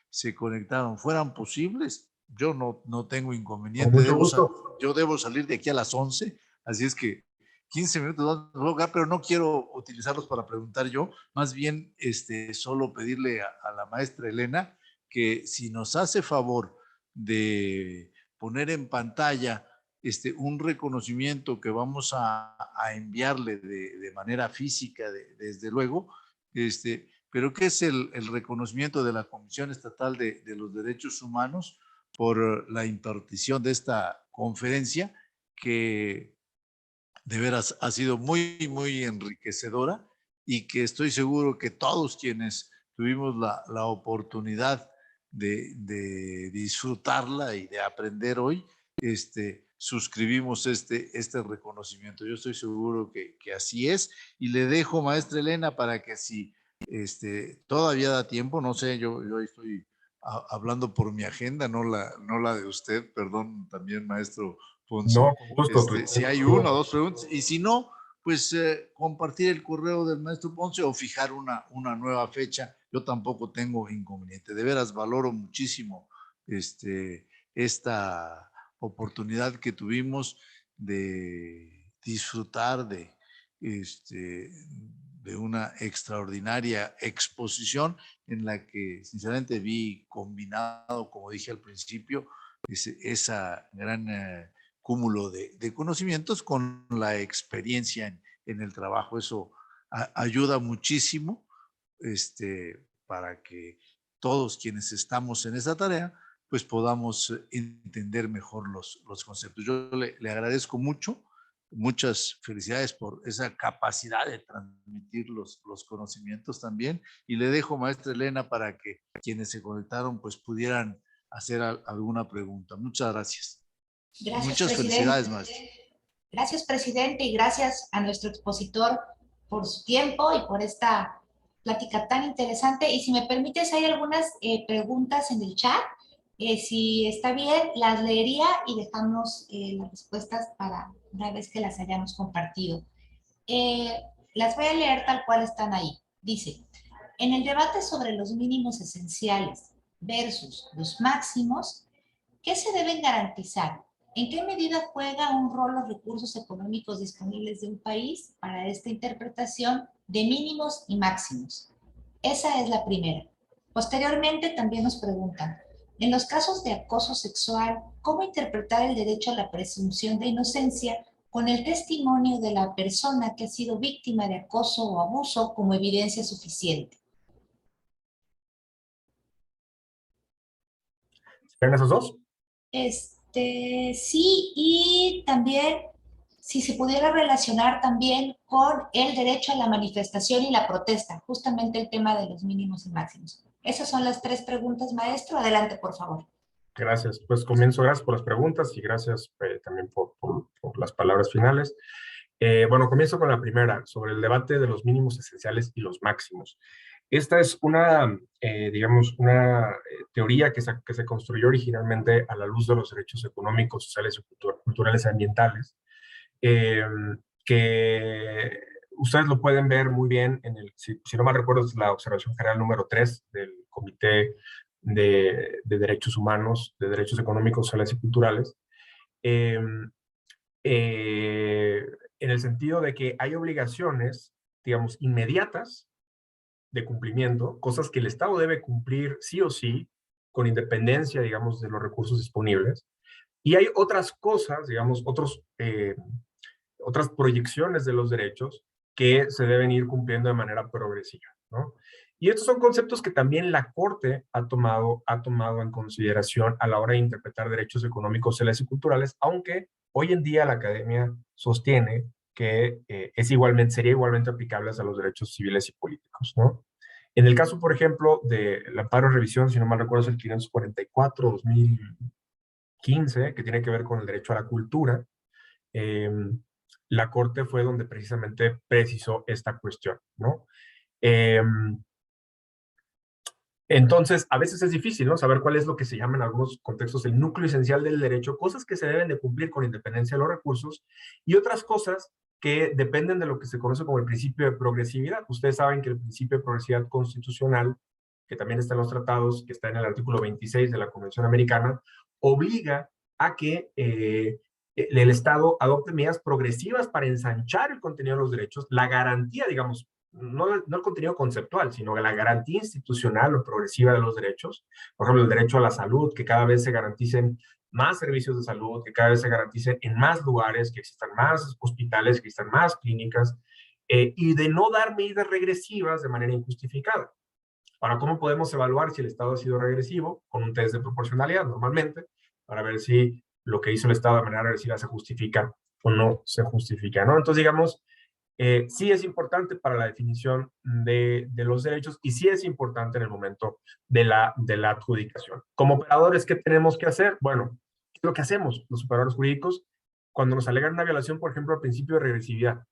se conectaron fueran posibles, yo no tengo Con inconveniente. mucho gusto. Yo debo salir de aquí a las 11, así es que 15 minutos, pero no quiero utilizarlos para preguntar yo, más bien solo pedirle a la maestra Elena que si nos hace favor de poner en pantalla un reconocimiento que vamos a enviarle de manera física, desde luego, pero que es el reconocimiento de la Comisión Estatal de los Derechos Humanos por la impartición de esta conferencia, que de veras ha sido muy enriquecedora, y que estoy seguro que todos quienes tuvimos la oportunidad de disfrutarla y de aprender hoy, suscribimos este reconocimiento. Yo estoy seguro que así es, y le dejo, maestra Elena, para que si todavía da tiempo, no sé, yo estoy hablando por mi agenda, no la de usted, perdón, también maestro Ponce. No, con gusto. Si hay una o dos preguntas, y si no, pues compartir el correo del maestro Ponce o fijar una nueva fecha. Yo tampoco tengo inconveniente. De veras valoro muchísimo esta oportunidad que tuvimos de disfrutar de una extraordinaria exposición, en la que sinceramente vi combinado, como dije al principio, esa gran cúmulo de conocimientos con la experiencia en el trabajo. Eso ayuda muchísimo para que todos quienes estamos en esa tarea pues podamos entender mejor los conceptos. Yo le agradezco mucho, muchas felicidades por esa capacidad de transmitir los conocimientos también, y le dejo, maestra Elena, para que quienes se conectaron pues pudieran hacer alguna pregunta. Muchas gracias. Gracias, Muchas felicidades, presidente. maestro. Gracias, presidente, y gracias a nuestro expositor por su tiempo y por esta plática tan interesante. Y si me permites, hay algunas preguntas en el chat. Si está bien, las leería y dejamos las respuestas para una vez que las hayamos compartido. Las voy a leer tal cual están ahí. Dice, en el debate sobre los mínimos esenciales versus los máximos, ¿qué se deben garantizar? ¿En qué medida juega un rol los recursos económicos disponibles de un país para esta interpretación de mínimos y máximos? Esa es la primera. Posteriormente también nos preguntan, en los casos de acoso sexual, ¿cómo interpretar el derecho a la presunción de inocencia con el testimonio de la persona que ha sido víctima de acoso o abuso como evidencia suficiente? ¿Ven esos dos? Sí, y también si se pudiera relacionar también con el derecho a la manifestación y la protesta, justamente el tema de los mínimos y máximos. Esas son las 3 preguntas, maestro. Adelante, por favor. Gracias. Pues comienzo. Gracias por las preguntas y gracias también por las palabras finales. Bueno, comienzo con la primera, sobre el debate de los mínimos esenciales y los máximos. Esta es una, digamos, una teoría que se construyó originalmente a la luz de los derechos económicos, sociales y culturales y ambientales, que ustedes lo pueden ver muy bien en el, si no mal recuerdo, es la observación general número 3 del Comité de Derechos Humanos, de Derechos Económicos, Sociales y Culturales, eh, en el sentido de que hay obligaciones, digamos, inmediatas de cumplimiento, cosas que el Estado debe cumplir sí o sí, con independencia, digamos, de los recursos disponibles. Y hay otras cosas, digamos, otras proyecciones de los derechos que se deben ir cumpliendo de manera progresiva, ¿no? Y estos son conceptos que también la Corte ha tomado en consideración a la hora de interpretar derechos económicos, sociales y culturales, aunque hoy en día la academia sostiene que sería igualmente aplicables a los derechos civiles y políticos, ¿no? En el caso, por ejemplo, del amparo de revisión, si no mal recuerdo, es el 544-2015, que tiene que ver con el derecho a la cultura, la Corte fue donde precisamente precisó esta cuestión, ¿no? Entonces, a veces es difícil, ¿no? Saber cuál es lo que se llama en algunos contextos el núcleo esencial del derecho, cosas que se deben de cumplir con independencia de los recursos y otras cosas que dependen de lo que se conoce como el principio de progresividad. Ustedes saben que el principio de progresividad constitucional, que también está en los tratados, que está en el artículo 26 de la Convención Americana, obliga a que el Estado adopte medidas progresivas para ensanchar el contenido de los derechos, la garantía, digamos, no el contenido conceptual, sino la garantía institucional o progresiva de los derechos. Por ejemplo, el derecho a la salud, que cada vez se garanticen más servicios de salud, que cada vez se garanticen en más lugares, que existan más hospitales, que existan más clínicas, y de no dar medidas regresivas de manera injustificada. Ahora, ¿cómo podemos evaluar si el Estado ha sido regresivo? Con un test de proporcionalidad, normalmente, para ver si lo que hizo el Estado de manera regresiva se justifica o no se justifica, ¿no? Entonces, digamos, sí es importante para la definición de los derechos y sí es importante en el momento de la adjudicación. Como operadores, ¿qué tenemos que hacer? Bueno, ¿qué es lo que hacemos los operadores jurídicos cuando nos alegan una violación, por ejemplo, al principio de regresividad?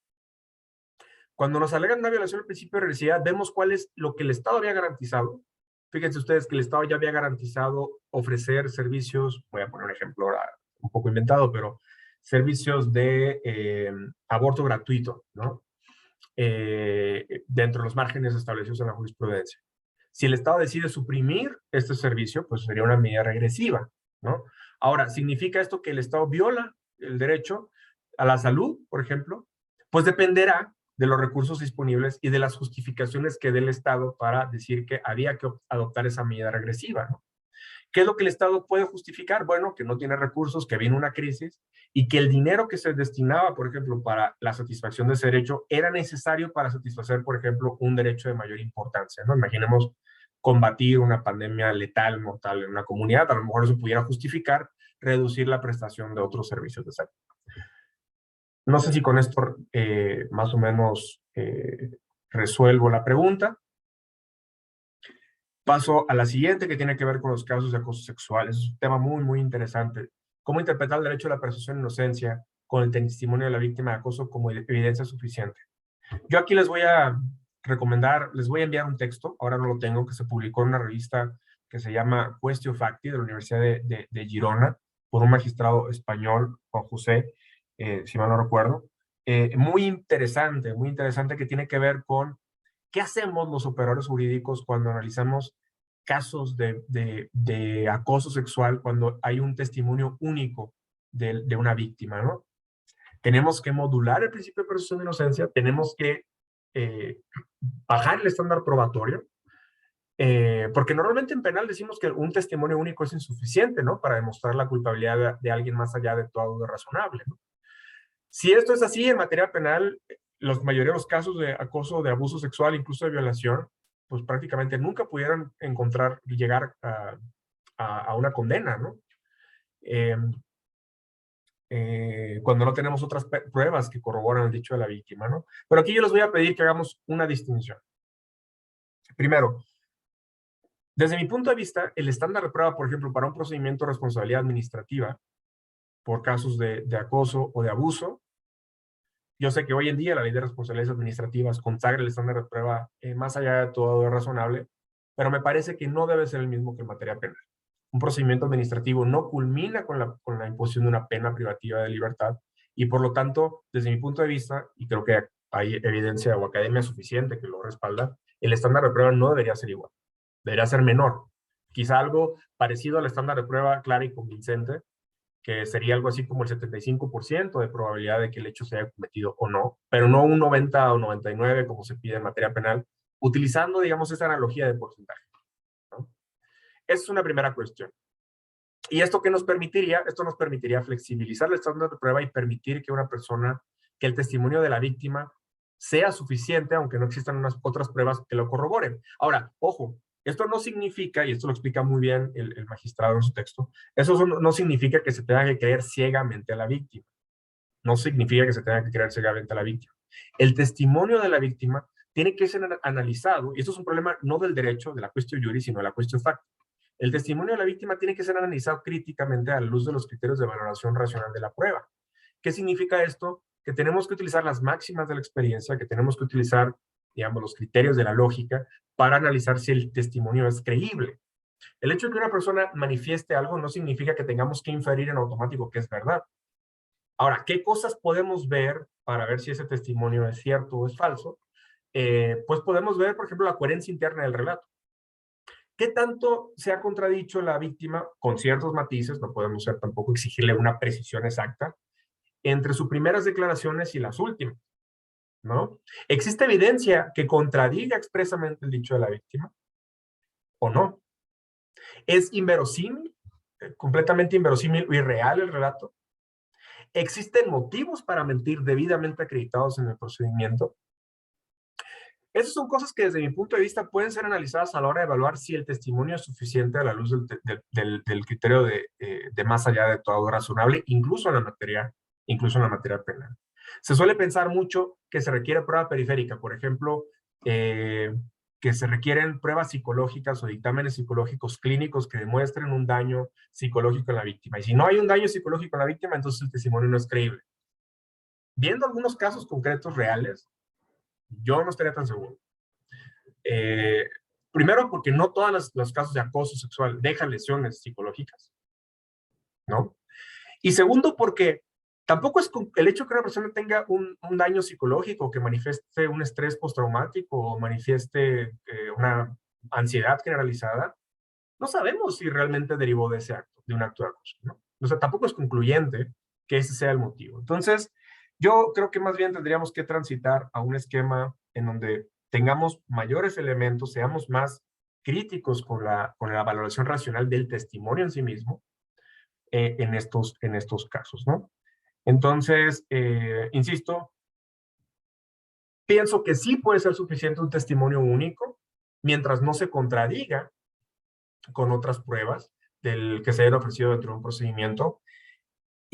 Cuando nos alegan una violación al principio de regresividad, vemos cuál es lo que el Estado había garantizado. Fíjense ustedes que el Estado ya había garantizado ofrecer servicios, voy a poner un ejemplo ahora un poco inventado, pero servicios de aborto gratuito, ¿no? Dentro de los márgenes establecidos en la jurisprudencia. Si el Estado decide suprimir este servicio, pues sería una medida regresiva, ¿no? Ahora, ¿significa esto que el Estado viola el derecho a la salud, por ejemplo? Pues dependerá de los recursos disponibles y de las justificaciones que dé el Estado para decir que había que adoptar esa medida regresiva, ¿no? ¿Qué es lo que el Estado puede justificar? Bueno, que no tiene recursos, que viene una crisis y que el dinero que se destinaba, por ejemplo, para la satisfacción de ese derecho era necesario para satisfacer, por ejemplo, un derecho de mayor importancia, ¿no? Imaginemos combatir una pandemia letal, mortal en una comunidad, a lo mejor eso pudiera justificar reducir la prestación de otros servicios de salud. No sé si con esto más o menos resuelvo la pregunta. Paso a la siguiente, que tiene que ver con los casos de acoso sexual. Es un tema muy, muy interesante. ¿Cómo interpretar el derecho a la presunción de inocencia con el testimonio de la víctima de acoso como evidencia suficiente? Yo aquí les voy a recomendar, les voy a enviar un texto, ahora no lo tengo, que se publicó en una revista que se llama Quaestio Facti, de la Universidad de Girona, por un magistrado español, Juan José, si mal no recuerdo. Muy interesante, que tiene que ver con ¿qué hacemos los operadores jurídicos cuando analizamos casos de acoso sexual, cuando hay un testimonio único de una víctima, ¿no? Tenemos que modular el principio de presunción de inocencia, tenemos que bajar el estándar probatorio, porque normalmente en penal decimos que un testimonio único es insuficiente, ¿no? Para demostrar la culpabilidad de alguien más allá de toda duda razonable, ¿no? Si esto es así, en materia penal, la mayoría de los casos de acoso, de abuso sexual, incluso de violación, pues prácticamente nunca pudieran llegar a una condena, ¿no? Cuando no tenemos otras pruebas que corroboran el dicho de la víctima, ¿no? Pero aquí yo les voy a pedir que hagamos una distinción. Primero, desde mi punto de vista, el estándar de prueba, por ejemplo, para un procedimiento de responsabilidad administrativa por casos de acoso o de abuso, Yo sé que hoy en día la ley de responsabilidades administrativas consagra el estándar de prueba más allá de todo razonable, pero me parece que no debe ser el mismo que en materia penal. Un procedimiento administrativo no culmina con la imposición de una pena privativa de libertad y por lo tanto, desde mi punto de vista, y creo que hay evidencia o academia suficiente que lo respalda, el estándar de prueba no debería ser igual, debería ser menor. Quizá algo parecido al estándar de prueba clara y convincente, que sería algo así como el 75% de probabilidad de que el hecho se haya cometido o no, pero no un 90 o 99 como se pide en materia penal, utilizando, digamos, esa analogía de porcentaje, ¿no? Esa es una primera cuestión. ¿Y esto qué nos permitiría? Esto nos permitiría flexibilizar el estándar de prueba y permitir que una persona, que el testimonio de la víctima sea suficiente, aunque no existan unas otras pruebas que lo corroboren. Ahora, ojo, esto no significa, y esto lo explica muy bien el magistrado en su texto, eso no significa que se tenga que creer ciegamente a la víctima. No significa que se tenga que creer ciegamente a la víctima. El testimonio de la víctima tiene que ser analizado, y esto es un problema no del derecho, de la cuestión juris, sino de la cuestión facto. El testimonio de la víctima tiene que ser analizado críticamente a la luz de los criterios de valoración racional de la prueba. ¿Qué significa esto? Que tenemos que utilizar las máximas de la experiencia, que tenemos que utilizar, digamos, los criterios de la lógica para analizar si el testimonio es creíble. El hecho de que una persona manifieste algo no significa que tengamos que inferir en automático que es verdad. Ahora, ¿qué cosas podemos ver para ver si ese testimonio es cierto o es falso? Pues podemos ver, por ejemplo, la coherencia interna del relato. ¿Qué tanto se ha contradicho la víctima con ciertos matices? No podemos tampoco exigirle una precisión exacta entre sus primeras declaraciones y las últimas, ¿no? ¿Existe evidencia que contradiga expresamente el dicho de la víctima o no? ¿Es inverosímil, completamente inverosímil o irreal el relato? ¿Existen motivos para mentir debidamente acreditados en el procedimiento? Esas son cosas que desde mi punto de vista pueden ser analizadas a la hora de evaluar si el testimonio es suficiente a la luz del criterio de más allá de todo razonable, incluso en la materia penal. Se suele pensar mucho que se requiere prueba periférica, por ejemplo, que se requieren pruebas psicológicas o dictámenes psicológicos clínicos que demuestren un daño psicológico en la víctima. Y si no hay un daño psicológico en la víctima, entonces el testimonio no es creíble. Viendo algunos casos concretos reales, yo no estaría tan seguro. Primero, porque no todos los casos de acoso sexual dejan lesiones psicológicas, ¿no? Y segundo, porque tampoco es el hecho que una persona tenga un daño psicológico, que manifieste un estrés postraumático o manifieste una ansiedad generalizada, no sabemos si realmente derivó de ese acto, de un acto de acoso, ¿no? O sea, tampoco es concluyente que ese sea el motivo. Entonces, yo creo que más bien tendríamos que transitar a un esquema en donde tengamos mayores elementos, seamos más críticos con la valoración racional del testimonio en sí mismo en estos casos, ¿no? Entonces, insisto, pienso que sí puede ser suficiente un testimonio único mientras no se contradiga con otras pruebas que se hayan ofrecido dentro de un procedimiento.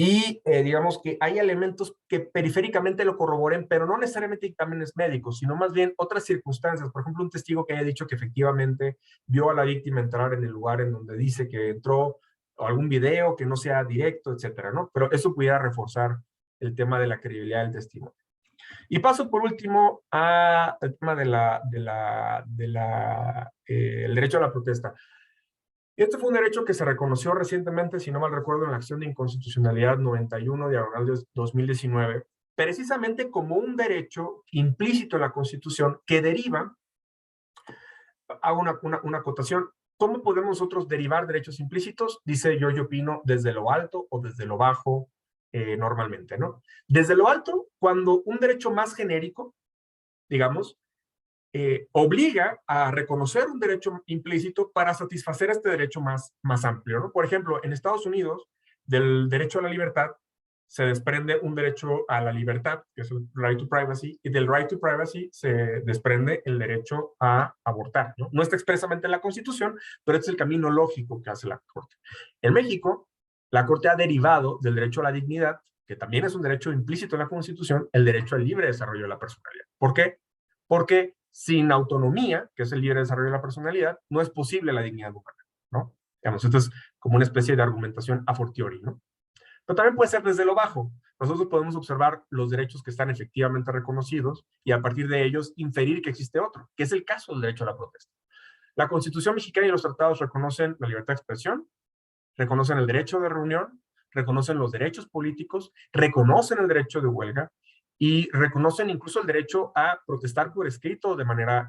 Y digamos que hay elementos que periféricamente lo corroboren, pero no necesariamente dictámenes médicos, sino más bien otras circunstancias. Por ejemplo, un testigo que haya dicho que efectivamente vio a la víctima entrar en el lugar en donde dice que entró, o algún video que no sea directo, etcétera, ¿no? Pero eso pudiera reforzar el tema de la credibilidad del testimonio. Y paso por último al tema el derecho a la protesta. Este fue un derecho que se reconoció recientemente, si no mal recuerdo, en la acción de inconstitucionalidad 91/2019, precisamente como un derecho implícito en la Constitución que deriva, hago una acotación, ¿cómo podemos nosotros derivar derechos implícitos? Dice yo opino, desde lo alto o desde lo bajo normalmente, ¿no? Desde lo alto, cuando un derecho más genérico, digamos, obliga a reconocer un derecho implícito para satisfacer este derecho más amplio, ¿no? Por ejemplo, en Estados Unidos, del derecho a la libertad, se desprende un derecho a la libertad, que es el right to privacy, y del right to privacy se desprende el derecho a abortar, ¿no? No está expresamente en la Constitución, pero es el camino lógico que hace la Corte. En México, la Corte ha derivado del derecho a la dignidad, que también es un derecho implícito en la Constitución, el derecho al libre desarrollo de la personalidad. ¿Por qué? Porque sin autonomía, que es el libre desarrollo de la personalidad, no es posible la dignidad humana, ¿no? Digamos, esto es como una especie de argumentación a fortiori, ¿no? Pero también puede ser desde lo bajo. Nosotros podemos observar los derechos que están efectivamente reconocidos y a partir de ellos inferir que existe otro, que es el caso del derecho a la protesta. La Constitución mexicana y los tratados reconocen la libertad de expresión, reconocen el derecho de reunión, reconocen los derechos políticos, reconocen el derecho de huelga y reconocen incluso el derecho a protestar por escrito de manera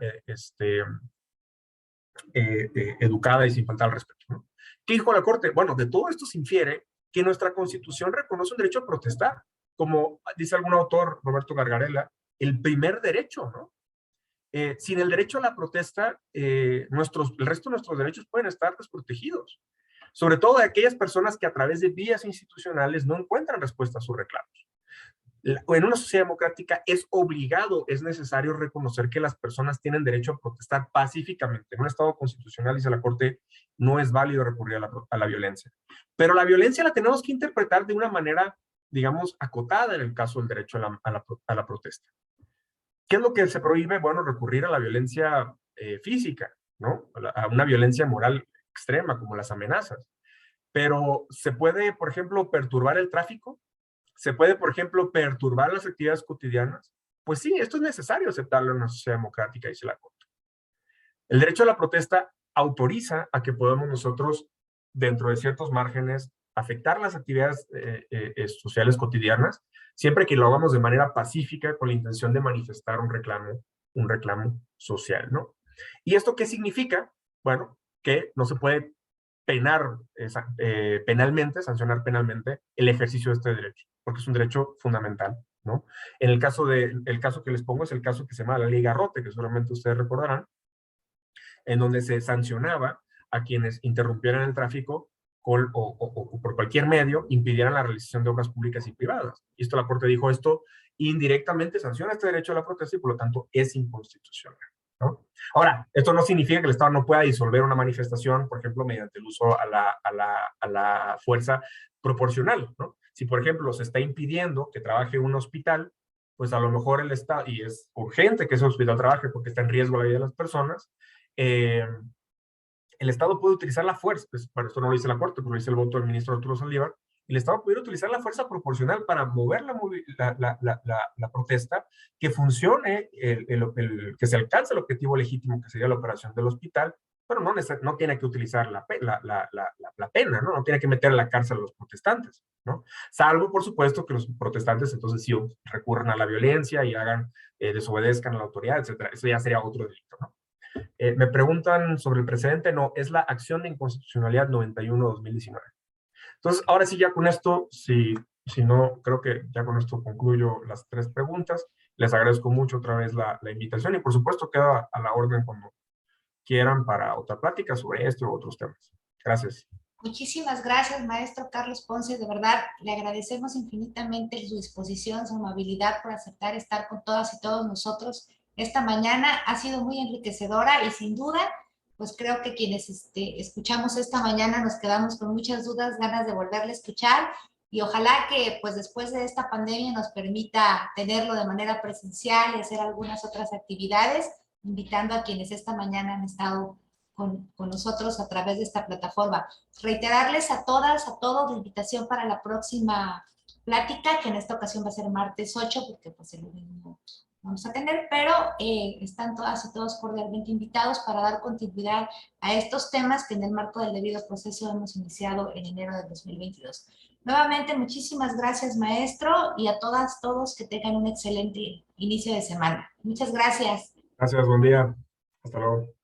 educada y sin faltar al respeto, ¿no? ¿Qué dijo la Corte? Bueno, de todo esto se infiere que nuestra Constitución reconoce un derecho a protestar, como dice algún autor, Roberto Gargarella, el primer derecho, ¿no? Sin el derecho a la protesta, el resto de nuestros derechos pueden estar desprotegidos, sobre todo de aquellas personas que a través de vías institucionales no encuentran respuesta a sus reclamos. En una sociedad democrática es obligado, es necesario reconocer que las personas tienen derecho a protestar pacíficamente. En un Estado constitucional, dice la Corte, no es válido recurrir a la violencia. Pero la violencia la tenemos que interpretar de una manera, digamos, acotada en el caso del derecho a la protesta. ¿Qué es lo que se prohíbe? Bueno, recurrir a la violencia física, ¿no? A una violencia moral extrema, como las amenazas. Pero se puede, por ejemplo, perturbar el tráfico. ¿Se puede, por ejemplo, perturbar las actividades cotidianas? Pues sí, esto es necesario aceptarlo en una sociedad democrática, dice la Corte. El derecho a la protesta autoriza a que podamos nosotros, dentro de ciertos márgenes, afectar las actividades sociales cotidianas, siempre que lo hagamos de manera pacífica con la intención de manifestar un reclamo social, ¿no? ¿Y esto qué significa? Bueno, que no se puede sancionar penalmente el ejercicio de este derecho, porque es un derecho fundamental, ¿no? En el caso que les pongo es el caso que se llama la Ley Garrote, que seguramente ustedes recordarán, en donde se sancionaba a quienes interrumpieran el tráfico o por cualquier medio impidieran la realización de obras públicas y privadas. Y esto la Corte dijo, esto indirectamente sanciona este derecho a la protesta y por lo tanto es inconstitucional, ¿no? Ahora, esto no significa que el Estado no pueda disolver una manifestación, por ejemplo, mediante el uso a la fuerza proporcional, ¿no? Si, por ejemplo, se está impidiendo que trabaje un hospital, pues a lo mejor el Estado, y es urgente que ese hospital trabaje porque está en riesgo la vida de las personas, el Estado puede utilizar la fuerza, pues para esto no lo dice la Corte, pero lo dice el voto del ministro Arturo Saldívar, el Estado pudiera utilizar la fuerza proporcional para mover la protesta, que funcione, que se alcance el objetivo legítimo, que sería la operación del hospital, pero no tiene que utilizar la pena, ¿no? No tiene que meter en la cárcel a los protestantes, ¿no? Salvo, por supuesto, que los protestantes entonces sí recurran a la violencia y desobedezcan a la autoridad, etc. Eso ya sería otro delito, ¿no? Me preguntan sobre el precedente. No, es la acción de inconstitucionalidad 91-2019. Entonces, ahora sí, ya con esto, si no, creo que ya con esto concluyo las 3 preguntas. Les agradezco mucho otra vez la invitación y por supuesto queda a la orden cuando quieran para otra plática sobre esto u otros temas. Gracias. Muchísimas gracias, maestro Carlos Ponce. De verdad, le agradecemos infinitamente su disposición, su amabilidad por aceptar estar con todas y todos nosotros esta mañana. Ha sido muy enriquecedora y sin duda, pues creo que quienes escuchamos esta mañana nos quedamos con muchas dudas, ganas de volverle a escuchar y ojalá que pues después de esta pandemia nos permita tenerlo de manera presencial y hacer algunas otras actividades, invitando a quienes esta mañana han estado con nosotros a través de esta plataforma. Reiterarles a todas, a todos la invitación para la próxima plática, que en esta ocasión va a ser martes 8, porque pues el lunes no vamos a tener, pero están todas y todos cordialmente invitados para dar continuidad a estos temas que en el marco del debido proceso hemos iniciado en enero de 2022. Nuevamente, muchísimas gracias, maestro, y a todas, todos que tengan un excelente inicio de semana. Muchas gracias. Gracias, buen día. Hasta luego.